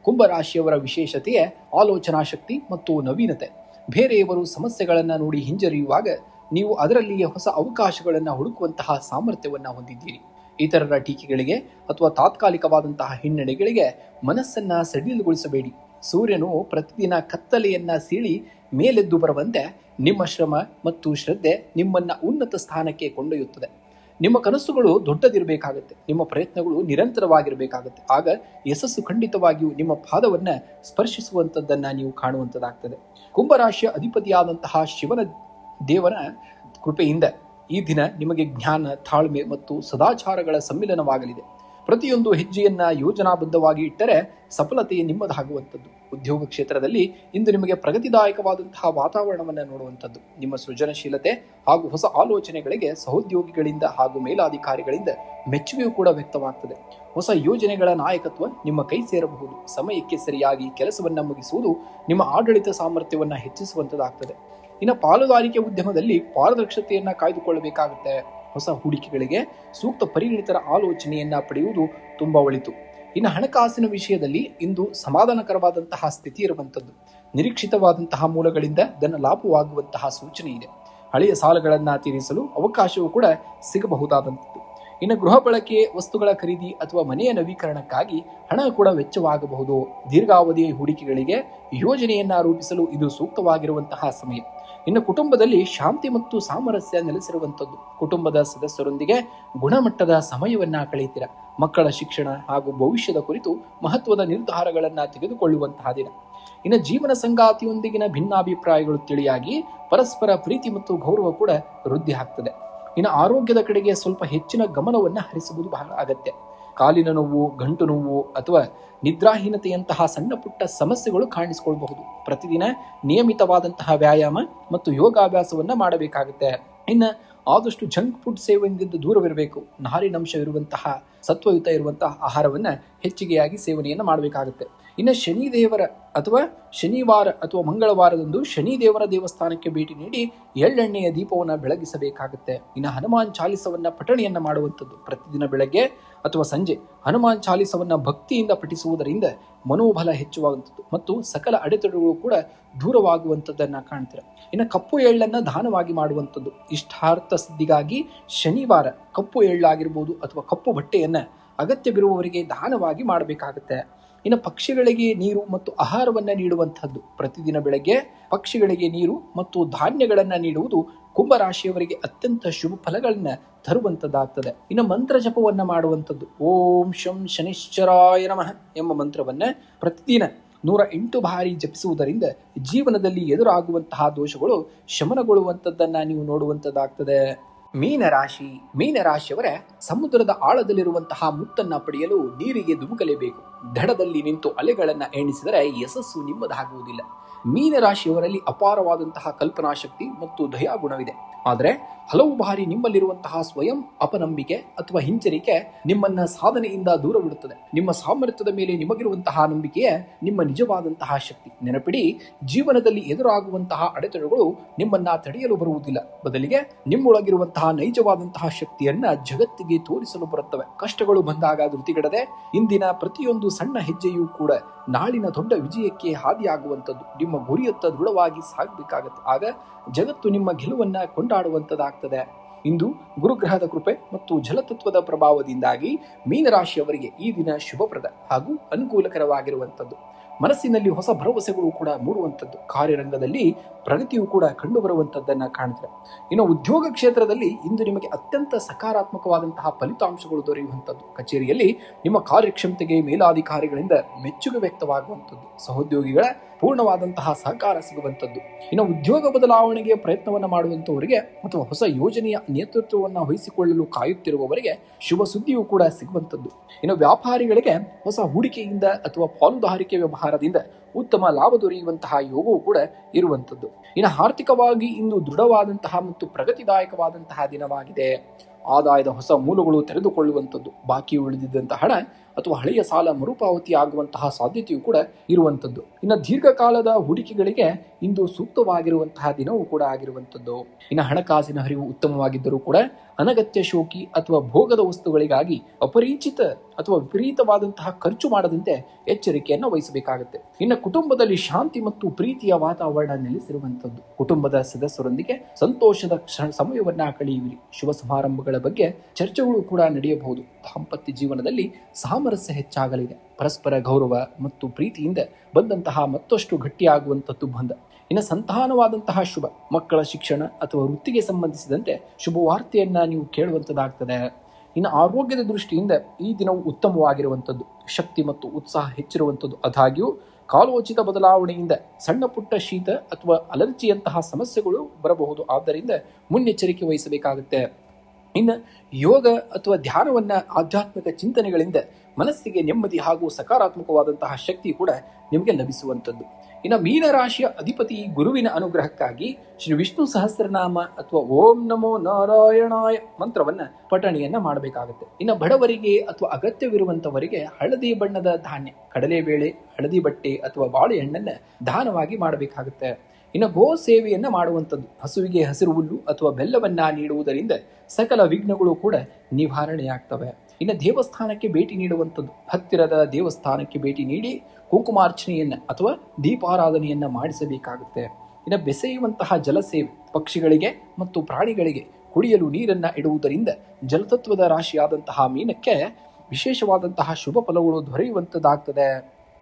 ಕುಂಭರಾಶಿಯವರ ವಿಶೇಷತೆಯೇ ಆಲೋಚನಾ ಶಕ್ತಿ ಮತ್ತು ನವೀನತೆ. ಬೇರೆಯವರು ಸಮಸ್ಯೆಗಳನ್ನು ನೋಡಿ ಹಿಂಜರಿಯುವಾಗ ನೀವು ಅದರಲ್ಲಿಯೇ ಹೊಸ ಅವಕಾಶಗಳನ್ನು ಹುಡುಕುವಂತಹ ಸಾಮರ್ಥ್ಯವನ್ನು ಹೊಂದಿದ್ದೀರಿ. ಇತರರ ಟೀಕೆಗಳಿಗೆ ಅಥವಾ ತಾತ್ಕಾಲಿಕವಾದಂತಹ ಹಿನ್ನಡೆಗಳಿಗೆ ಮನಸ್ಸನ್ನ ಸಡಿಲಗೊಳಿಸಬೇಡಿ. ಸೂರ್ಯನು ಪ್ರತಿದಿನ ಕತ್ತಲೆಯನ್ನ ಸೀಳಿ ಮೇಲೆದ್ದು ಬರುವಂತೆ ನಿಮ್ಮ ಶ್ರಮ ಮತ್ತು ಶ್ರದ್ಧೆ ನಿಮ್ಮನ್ನ ಉನ್ನತ ಸ್ಥಾನಕ್ಕೆ ಕೊಂಡೊಯ್ಯುತ್ತದೆ. ನಿಮ್ಮ ಕನಸುಗಳು ದೊಡ್ಡದಿರಬೇಕಾಗುತ್ತೆ, ನಿಮ್ಮ ಪ್ರಯತ್ನಗಳು ನಿರಂತರವಾಗಿರಬೇಕಾಗುತ್ತೆ. ಆಗ ಯಶಸ್ಸು ಖಂಡಿತವಾಗಿಯೂ ನಿಮ್ಮ ಪಾದವನ್ನ ಸ್ಪರ್ಶಿಸುವಂಥದ್ದನ್ನ ನೀವು ಕಾಣುವಂಥದ್ದಾಗ್ತದೆ. ಕುಂಭರಾಶಿಯ ಅಧಿಪತಿಯಾದಂತಹ ಶಿವನ ದೇವನ ಕೃಪೆಯಿಂದ ಈ ದಿನ ನಿಮಗೆ ಜ್ಞಾನ, ತಾಳ್ಮೆ ಮತ್ತು ಸದಾಚಾರಗಳ ಸಮ್ಮಿಲನವಾಗಲಿದೆ. ಪ್ರತಿಯೊಂದು ಹೆಜ್ಜೆಯನ್ನ ಯೋಜನಾಬದ್ಧವಾಗಿ ಇಟ್ಟರೆ ಸಫಲತೆ ನಿಮ್ಮದಾಗುವಂಥದ್ದು. ಉದ್ಯೋಗ ಕ್ಷೇತ್ರದಲ್ಲಿ ಇಂದು ನಿಮಗೆ ಪ್ರಗತಿದಾಯಕವಾದಂತಹ ವಾತಾವರಣವನ್ನು ನೋಡುವಂಥದ್ದು. ನಿಮ್ಮ ಸೃಜನಶೀಲತೆ ಹಾಗೂ ಹೊಸ ಆಲೋಚನೆಗಳಿಗೆ ಸಹೋದ್ಯೋಗಿಗಳಿಂದ ಹಾಗೂ ಮೇಲಾಧಿಕಾರಿಗಳಿಂದ ಮೆಚ್ಚುಗೆಯೂ ಕೂಡ ವ್ಯಕ್ತವಾಗ್ತದೆ. ಹೊಸ ಯೋಜನೆಗಳ ನಾಯಕತ್ವ ನಿಮ್ಮ ಕೈ ಸೇರಬಹುದು. ಸಮಯಕ್ಕೆ ಸರಿಯಾಗಿ ಕೆಲಸವನ್ನ ಮುಗಿಸುವುದು ನಿಮ್ಮ ಆಡಳಿತ ಸಾಮರ್ಥ್ಯವನ್ನ ಹೆಚ್ಚಿಸುವಂಥದ್ದಾಗ್ತದೆ. ಇನ್ನು ಪಾಲುದಾರಿಕೆ ಉದ್ಯಮದಲ್ಲಿ ಪಾರದರ್ಶತೆಯನ್ನ ಕಾಯ್ದುಕೊಳ್ಳಬೇಕಾಗುತ್ತೆ. ಹೊಸ ಹೂಡಿಕೆಗಳಿಗೆ ಸೂಕ್ತ ಪರಿಣಿತರ ಆಲೋಚನೆಯನ್ನ ಪಡೆಯುವುದು ತುಂಬಾ ಒಳಿತು. ಇನ್ನು ಹಣಕಾಸಿನ ವಿಷಯದಲ್ಲಿ ಇಂದು ಸಮಾಧಾನಕರವಾದಂತಹ ಸ್ಥಿತಿ ಇರುವಂಥದ್ದು. ನಿರೀಕ್ಷಿತವಾದಂತಹ ಮೂಲಗಳಿಂದ ಧನ ಲಾಭವಾಗುವಂತಹ ಸೂಚನೆ ಇದೆ. ಹಳೆಯ ಸಾಲಗಳನ್ನ ತೀರಿಸಲು ಅವಕಾಶವೂ ಕೂಡ ಸಿಗಬಹುದಾದಂಥದ್ದು. ಇನ್ನು ಗೃಹ ಬಳಕೆ ವಸ್ತುಗಳ ಖರೀದಿ ಅಥವಾ ಮನೆಯ ನವೀಕರಣಕ್ಕಾಗಿ ಹಣ ಕೂಡ ವೆಚ್ಚವಾಗಬಹುದು. ದೀರ್ಘಾವಧಿಯ ಹೂಡಿಕೆಗಳಿಗೆ ಯೋಜನೆಯನ್ನ ರೂಪಿಸಲು ಇದು ಸೂಕ್ತವಾಗಿರುವಂತಹ ಸಮಯ. ಇನ್ನು ಕುಟುಂಬದಲ್ಲಿ ಶಾಂತಿ ಮತ್ತು ಸಾಮರಸ್ಯ ನೆಲೆಸಿರುವಂಥದ್ದು. ಕುಟುಂಬದ ಸದಸ್ಯರೊಂದಿಗೆ ಗುಣಮಟ್ಟದ ಸಮಯವನ್ನ ಕಳೆಯುತ್ತೀರ. ಮಕ್ಕಳ ಶಿಕ್ಷಣ ಹಾಗೂ ಭವಿಷ್ಯದ ಕುರಿತು ಮಹತ್ವದ ನಿರ್ಧಾರಗಳನ್ನ ತೆಗೆದುಕೊಳ್ಳುವಂತಹ ದಿನ. ಇನ್ನು ಜೀವನ ಸಂಗಾತಿಯೊಂದಿಗಿನ ಭಿನ್ನಾಭಿಪ್ರಾಯಗಳು ತಿಳಿಯಾಗಿ ಪರಸ್ಪರ ಪ್ರೀತಿ ಮತ್ತು ಗೌರವ ಕೂಡ ವೃದ್ಧಿ ಆಗ್ತದೆ. ಇನ್ನು ಆರೋಗ್ಯದ ಕಡೆಗೆ ಸ್ವಲ್ಪ ಹೆಚ್ಚಿನ ಗಮನವನ್ನು ಹರಿಸುವುದು ಬಹಳ ಅಗತ್ಯ. ಕಾಲಿನ ನೋವು, ಗಂಟು ನೋವು ಅಥವಾ ನಿದ್ರಾಹೀನತೆಯಂತಹ ಸಣ್ಣ ಪುಟ್ಟ ಸಮಸ್ಯೆಗಳು ಕಾಣಿಸಿಕೊಳ್ಳಬಹುದು. ಪ್ರತಿದಿನ ನಿಯಮಿತವಾದಂತಹ ವ್ಯಾಯಾಮ ಮತ್ತು ಯೋಗಾಭ್ಯಾಸವನ್ನ ಮಾಡಬೇಕಾಗುತ್ತೆ. ಇನ್ನು ಆದಷ್ಟು ಜಂಕ್ ಫುಡ್ ಸೇವನೆಯಿಂದ ದೂರವಿರಬೇಕು. ನಾರಿನಂಶ ಇರುವಂತಹ ಸತ್ವಯುತ ಇರುವಂತಹ ಆಹಾರವನ್ನ ಹೆಚ್ಚಿಗೆಯಾಗಿ ಸೇವನೆಯನ್ನು ಮಾಡಬೇಕಾಗುತ್ತೆ. ಇನ್ನು ಶನಿದೇವರ ಅಥವಾ ಶನಿವಾರ ಅಥವಾ ಮಂಗಳವಾರದಂದು ಶನಿದೇವರ ದೇವಸ್ಥಾನಕ್ಕೆ ಭೇಟಿ ನೀಡಿ ಎಳ್ಳೆಣ್ಣೆಯ ದೀಪವನ್ನು ಬೆಳಗಿಸಬೇಕಾಗುತ್ತೆ. ಇನ್ನು ಹನುಮಾನ್ ಚಾಲಿಸವನ್ನ ಪಠಣೆಯನ್ನ ಮಾಡುವಂಥದ್ದು. ಪ್ರತಿದಿನ ಬೆಳಗ್ಗೆ ಅಥವಾ ಸಂಜೆ ಹನುಮಾನ್ ಚಾಲಿಸವನ್ನ ಭಕ್ತಿಯಿಂದ ಪಠಿಸುವುದರಿಂದ ಮನೋಬಲ ಹೆಚ್ಚುವಂಥದ್ದು ಮತ್ತು ಸಕಲ ಅಡೆತಡೆಗಳು ಕೂಡ ದೂರವಾಗುವಂಥದ್ದನ್ನ ಕಾಣ್ತೀರ. ಇನ್ನು ಕಪ್ಪು ಎಳ್ಳನ್ನ ದಾನವಾಗಿ ಮಾಡುವಂಥದ್ದು. ಇಷ್ಟಾರ್ಥ ಸಿದ್ಧಿಗಾಗಿ ಶನಿವಾರ ಕಪ್ಪು ಎಳ್ಳಾಗಿರ್ಬೋದು ಅಥವಾ ಕಪ್ಪು ಬಟ್ಟೆಯನ್ನ ಅಗತ್ಯವಿರುವವರಿಗೆ ದಾನವಾಗಿ ಮಾಡಬೇಕಾಗುತ್ತೆ. ಇನ್ನು ಪಕ್ಷಿಗಳಿಗೆ ನೀರು ಮತ್ತು ಆಹಾರವನ್ನ ನೀಡುವಂತಹದ್ದು. ಪ್ರತಿದಿನ ಬೆಳಗ್ಗೆ ಪಕ್ಷಿಗಳಿಗೆ ನೀರು ಮತ್ತು ಧಾನ್ಯಗಳನ್ನ ನೀಡುವುದು ಕುಂಭರಾಶಿಯವರಿಗೆ ಅತ್ಯಂತ ಶುಭ ಫಲಗಳನ್ನ ತರುವಂತದ್ದಾಗ್ತದೆ. ಇನ್ನು ಮಂತ್ರ ಜಪವನ್ನ ಮಾಡುವಂಥದ್ದು. ಓಂ ಶಂ ಶನಿಶ್ಚರಾಯ ನಮಃ ಎಂಬ ಮಂತ್ರವನ್ನ ಪ್ರತಿದಿನ 108 ಬಾರಿ ಜಪಿಸುವುದರಿಂದ ಜೀವನದಲ್ಲಿ ಎದುರಾಗುವಂತಹ ದೋಷಗಳು ಶಮನಗೊಳ್ಳುವಂಥದ್ದನ್ನ ನೀವು ನೋಡುವಂಥದ್ದಾಗ್ತದೆ. ಮೀನರಾಶಿಯವರ ಸಮುದ್ರದ ಆಳದಲ್ಲಿರುವಂತಹ ಮುತ್ತನ್ನ ಪಡೆಯಲು ನೀರಿಗೆ ಧುಮುಕಲೇಬೇಕು. ದಡದಲ್ಲಿ ನಿಂತು ಅಲೆಗಳನ್ನ ಎಣಿಸಿದರೆ ಯಶಸ್ಸು ನಿಮ್ಮದಾಗುವುದಿಲ್ಲ. ಮೀನರಾಶಿಯವರಲ್ಲಿ ಅಪಾರವಾದಂತಹ ಕಲ್ಪನಾ ಶಕ್ತಿ ಮತ್ತು ದಯಾಗುಣವಿದೆ. ಆದರೆ ಹಲವು ಬಾರಿ ನಿಮ್ಮಲ್ಲಿರುವಂತಹ ಸ್ವಯಂ ಅಪನಂಬಿಕೆ ಅಥವಾ ಹಿಂಜರಿಕೆ ನಿಮ್ಮನ್ನ ಸಾಧನೆಯಿಂದ ದೂರವಿಡುತ್ತದೆ. ನಿಮ್ಮ ಸಾಮರ್ಥ್ಯದ ಮೇಲೆ ನಿಮಗಿರುವಂತಹ ನಂಬಿಕೆಯೇ ನಿಮ್ಮ ನಿಜವಾದಂತಹ ಶಕ್ತಿ. ನೆನಪಿಡಿ, ಜೀವನದಲ್ಲಿ ಎದುರಾಗುವಂತಹ ಅಡೆತಡೆಗಳು ನಿಮ್ಮನ್ನ ತಡೆಯಲು ಬರುವುದಿಲ್ಲ. ಬದಲಿಗೆ ನಿಮ್ಮೊಳಗಿರುವಂತಹ ನೈಜವಾದಂತಹ ಶಕ್ತಿಯನ್ನ ಜಗತ್ತಿಗೆ ತೋರಿಸಲು ಬರುತ್ತವೆ. ಕಷ್ಟಗಳು ಬಂದಾಗ ಧೃತಿಗೆಡದೆ ಇಂದಿನ ಪ್ರತಿಯೊಂದು ಸಣ್ಣ ಹೆಜ್ಜೆಯೂ ಕೂಡ ನಾಳಿನ ದೊಡ್ಡ ವಿಜಯಕ್ಕೆ ಹಾದಿಯಾಗುವಂಥದ್ದು. ನಿಮ್ಮ ಗುರಿಯತ್ತ ದೃಢವಾಗಿ ಸಾಗಬೇಕಾಗತ್ತೆ. ಆಗ ಜಗತ್ತು ನಿಮ್ಮ ಗೆಲುವನ್ನ ಕೊಂಡಾಡುವಂಥದ್ದಾಗ್ತದೆ. ಇಂದು ಗುರುಗ್ರಹದ ಕೃಪೆ ಮತ್ತು ಜಲತತ್ವದ ಪ್ರಭಾವದಿಂದಾಗಿ ಮೀನರಾಶಿಯವರಿಗೆ ಈ ದಿನ ಶುಭಪ್ರದ ಹಾಗೂ ಅನುಕೂಲಕರವಾಗಿರುವಂಥದ್ದು. ಮನಸ್ಸಿನಲ್ಲಿ ಹೊಸ ಭರವಸೆಗಳು ಕೂಡ ಮೂಡುವಂಥದ್ದು. ಕಾರ್ಯರಂಗದಲ್ಲಿ ಪ್ರಗತಿಯು ಕೂಡ ಕಂಡು ಬರುವಂಥದ್ದನ್ನ ಕಾಣುತ್ತೆ. ಇನ್ನು ಉದ್ಯೋಗ ಕ್ಷೇತ್ರದಲ್ಲಿ ಇಂದು ನಿಮಗೆ ಅತ್ಯಂತ ಸಕಾರಾತ್ಮಕವಾದಂತಹ ಫಲಿತಾಂಶಗಳು ದೊರೆಯುವಂಥದ್ದು. ಕಚೇರಿಯಲ್ಲಿ ನಿಮ್ಮ ಕಾರ್ಯಕ್ಷಮತೆಗೆ ಮೇಲಾಧಿಕಾರಿಗಳಿಂದ ಮೆಚ್ಚುಗೆ ವ್ಯಕ್ತವಾಗುವಂಥದ್ದು. ಸಹೋದ್ಯೋಗಿಗಳ ಪೂರ್ಣವಾದಂತಹ ಸಹಕಾರ ಸಿಗುವಂಥದ್ದು. ಇನ್ನು ಉದ್ಯೋಗ ಬದಲಾವಣೆಗೆ ಪ್ರಯತ್ನವನ್ನ ಮಾಡುವಂತವರಿಗೆ ಅಥವಾ ಹೊಸ ಯೋಜನೆಯ ನೇತೃತ್ವವನ್ನು ವಹಿಸಿಕೊಳ್ಳಲು ಕಾಯುತ್ತಿರುವವರಿಗೆ ಶುಭ ಸುದ್ದಿಯೂ ಕೂಡ ಸಿಗುವಂಥದ್ದು. ಇನ್ನು ವ್ಯಾಪಾರಿಗಳಿಗೆ ಹೊಸ ಹೂಡಿಕೆಯಿಂದ ಅಥವಾ ಪಾಲುದಾರಿಕೆ ವ್ಯವಹಾರದಿಂದ ಉತ್ತಮ ಲಾಭ ದೊರೆಯುವಂತಹ ಯೋಗವೂ ಕೂಡ ಇರುವಂಥದ್ದು. ಇನ್ನು ಆರ್ಥಿಕವಾಗಿ ಇಂದು ದೃಢವಾದಂತಹ ಮತ್ತು ಪ್ರಗತಿದಾಯಕವಾದಂತಹ ದಿನವಾಗಿದೆ. ಆದಾಯದ ಹೊಸ ಮೂಲಗಳು ತೆರೆದುಕೊಳ್ಳುವಂಥದ್ದು. ಬಾಕಿ ಉಳಿದಿದ್ದಂತಹ ಹಣ ಅಥವಾ ಹಳೆಯ ಸಾಲ ಮರುಪಾವತಿ ಆಗುವಂತಹ ಸಾಧ್ಯತೆಯೂ ಕೂಡ ಇರುವಂಥದ್ದು. ಇನ್ನು ದೀರ್ಘಕಾಲದ ಹೂಡಿಕೆಗಳಿಗೆ ಇಂದು ಸೂಕ್ತವಾಗಿರುವಂತಹ ದಿನವೂ ಕೂಡ ಆಗಿರುವಂಥದ್ದು. ಇನ್ನು ಹಣಕಾಸಿನ ಹರಿವು ಉತ್ತಮವಾಗಿದ್ದರೂ ಕೂಡ ಅನಗತ್ಯ ಶೋಕಿ ಅಥವಾ ಭೋಗದ ವಸ್ತುಗಳಿಗಾಗಿ ಅಪರಿಚಿತ ಅಥವಾ ವಿಪರೀತವಾದಂತಹ ಖರ್ಚು ಮಾಡದಂತೆ ಎಚ್ಚರಿಕೆಯನ್ನು ವಹಿಸಬೇಕಾಗುತ್ತೆ. ಇನ್ನು ಕುಟುಂಬದಲ್ಲಿ ಶಾಂತಿ ಮತ್ತು ಪ್ರೀತಿಯ ವಾತಾವರಣ ನೆಲೆಸಿರುವಂಥದ್ದು. ಕುಟುಂಬದ ಸದಸ್ಯರೊಂದಿಗೆ ಸಂತೋಷದ ಸಮಯವನ್ನ ಕಳೆಯುವಿರಿ. ಶುಭ ಸಮಾರಂಭಗಳ ಬಗ್ಗೆ ಚರ್ಚೆಗಳು ಕೂಡ ನಡೆಯಬಹುದು. ದಾಂಪತ್ಯ ಜೀವನದಲ್ಲಿ ಸಾಮರಸ್ಯ ಹೆಚ್ಚಾಗಲಿದೆ. ಪರಸ್ಪರ ಗೌರವ ಮತ್ತು ಪ್ರೀತಿಯಿಂದ ಬಂದಂತಹ ಮತ್ತಷ್ಟು ಗಟ್ಟಿಯಾಗುವಂಥದ್ದು ಬಂದ. ಇನ್ನು ಸಂತಾನವಾದಂತಹ ಶುಭ ಮಕ್ಕಳ ಶಿಕ್ಷಣ ಅಥವಾ ವೃತ್ತಿಗೆ ಸಂಬಂಧಿಸಿದಂತೆ ಶುಭ ವಾರ್ತೆಯನ್ನ ನೀವು ಕೇಳುವಂಥದ್ದಾಗ್ತದೆ. ಇನ್ನು ಆರೋಗ್ಯದ ದೃಷ್ಟಿಯಿಂದ ಈ ದಿನವು ಉತ್ತಮವಾಗಿರುವಂಥದ್ದು. ಶಕ್ತಿ ಮತ್ತು ಉತ್ಸಾಹ ಹೆಚ್ಚಿರುವಂಥದ್ದು. ಆದಾಗ್ಯೂ ಕಾಲೋಚಿತ ಬದಲಾವಣೆಯಿಂದ ಸಣ್ಣ ಪುಟ್ಟ ಶೀತ ಅಥವಾ ಅಲರ್ಜಿಯಂತಹ ಸಮಸ್ಯೆಗಳು ಬರಬಹುದು. ಆದ್ದರಿಂದ ಮುನ್ನೆಚ್ಚರಿಕೆ ವಹಿಸಬೇಕಾಗುತ್ತೆ. ಇನ್ನು ಯೋಗ ಅಥವಾ ಧ್ಯಾನವನ್ನ ಆಧ್ಯಾತ್ಮಿಕ ಚಿಂತನೆಗಳಿಂದ ಮನಸ್ಸಿಗೆ ನೆಮ್ಮದಿ ಹಾಗೂ ಸಕಾರಾತ್ಮಕವಾದಂತಹ ಶಕ್ತಿ ಕೂಡ ನಿಮಗೆ ಲಭಿಸುವಂಥದ್ದು. ಇನ್ನು ಮೀನರಾಶಿಯ ಅಧಿಪತಿ ಗುರುವಿನ ಅನುಗ್ರಹಕ್ಕಾಗಿ ಶ್ರೀ ವಿಷ್ಣು ಸಹಸ್ರನಾಮ ಅಥವಾ ಓಂ ನಮೋ ನಾರಾಯಣಾಯ ಮಂತ್ರವನ್ನ ಪಠಣೆಯನ್ನ ಮಾಡಬೇಕಾಗುತ್ತೆ. ಇನ್ನು ಬಡವರಿಗೆ ಅಥವಾ ಅಗತ್ಯವಿರುವಂತವರಿಗೆ ಹಳದಿ ಬಣ್ಣದ ಧಾನ್ಯ, ಕಡಲೆಬೇಳೆ, ಹಳದಿ ಬಟ್ಟೆ ಅಥವಾ ಬಾಳೆಹಣ್ಣನ್ನ ದಾನವಾಗಿ ಮಾಡಬೇಕಾಗುತ್ತೆ. ಇನ್ನು ಗೋ ಸೇವೆಯನ್ನ ಮಾಡುವಂಥದ್ದು. ಹಸುವಿಗೆ ಹಸಿರು ಹುಲ್ಲು ಅಥವಾ ಬೆಲ್ಲವನ್ನ ನೀಡುವುದರಿಂದ ಸಕಲ ವಿಘ್ನಗಳು ಕೂಡ ನಿವಾರಣೆಯಾಗ್ತವೆ. ಇನ್ನು ದೇವಸ್ಥಾನಕ್ಕೆ ಭೇಟಿ ನೀಡುವಂಥದ್ದು. ಹತ್ತಿರದ ದೇವಸ್ಥಾನಕ್ಕೆ ಭೇಟಿ ನೀಡಿ ಕುಂಕುಮಾರ್ಚನೆಯನ್ನ ಅಥವಾ ದೀಪಾರಾಧನೆಯನ್ನ ಮಾಡಿಸಬೇಕಾಗುತ್ತೆ. ಇನ್ನು ಬೆಸೆಯುವಂತಹ ಜಲಸೇವೆ. ಪಕ್ಷಿಗಳಿಗೆ ಮತ್ತು ಪ್ರಾಣಿಗಳಿಗೆ ಕುಡಿಯಲು ನೀರನ್ನ ಇಡುವುದರಿಂದ ಜಲತತ್ವದ ರಾಶಿಯಾದಂತಹ ಮೀನಕ್ಕೆ ವಿಶೇಷವಾದಂತಹ ಶುಭ ಫಲಗಳು ದೊರೆಯುವಂಥದ್ದಾಗ್ತದೆ.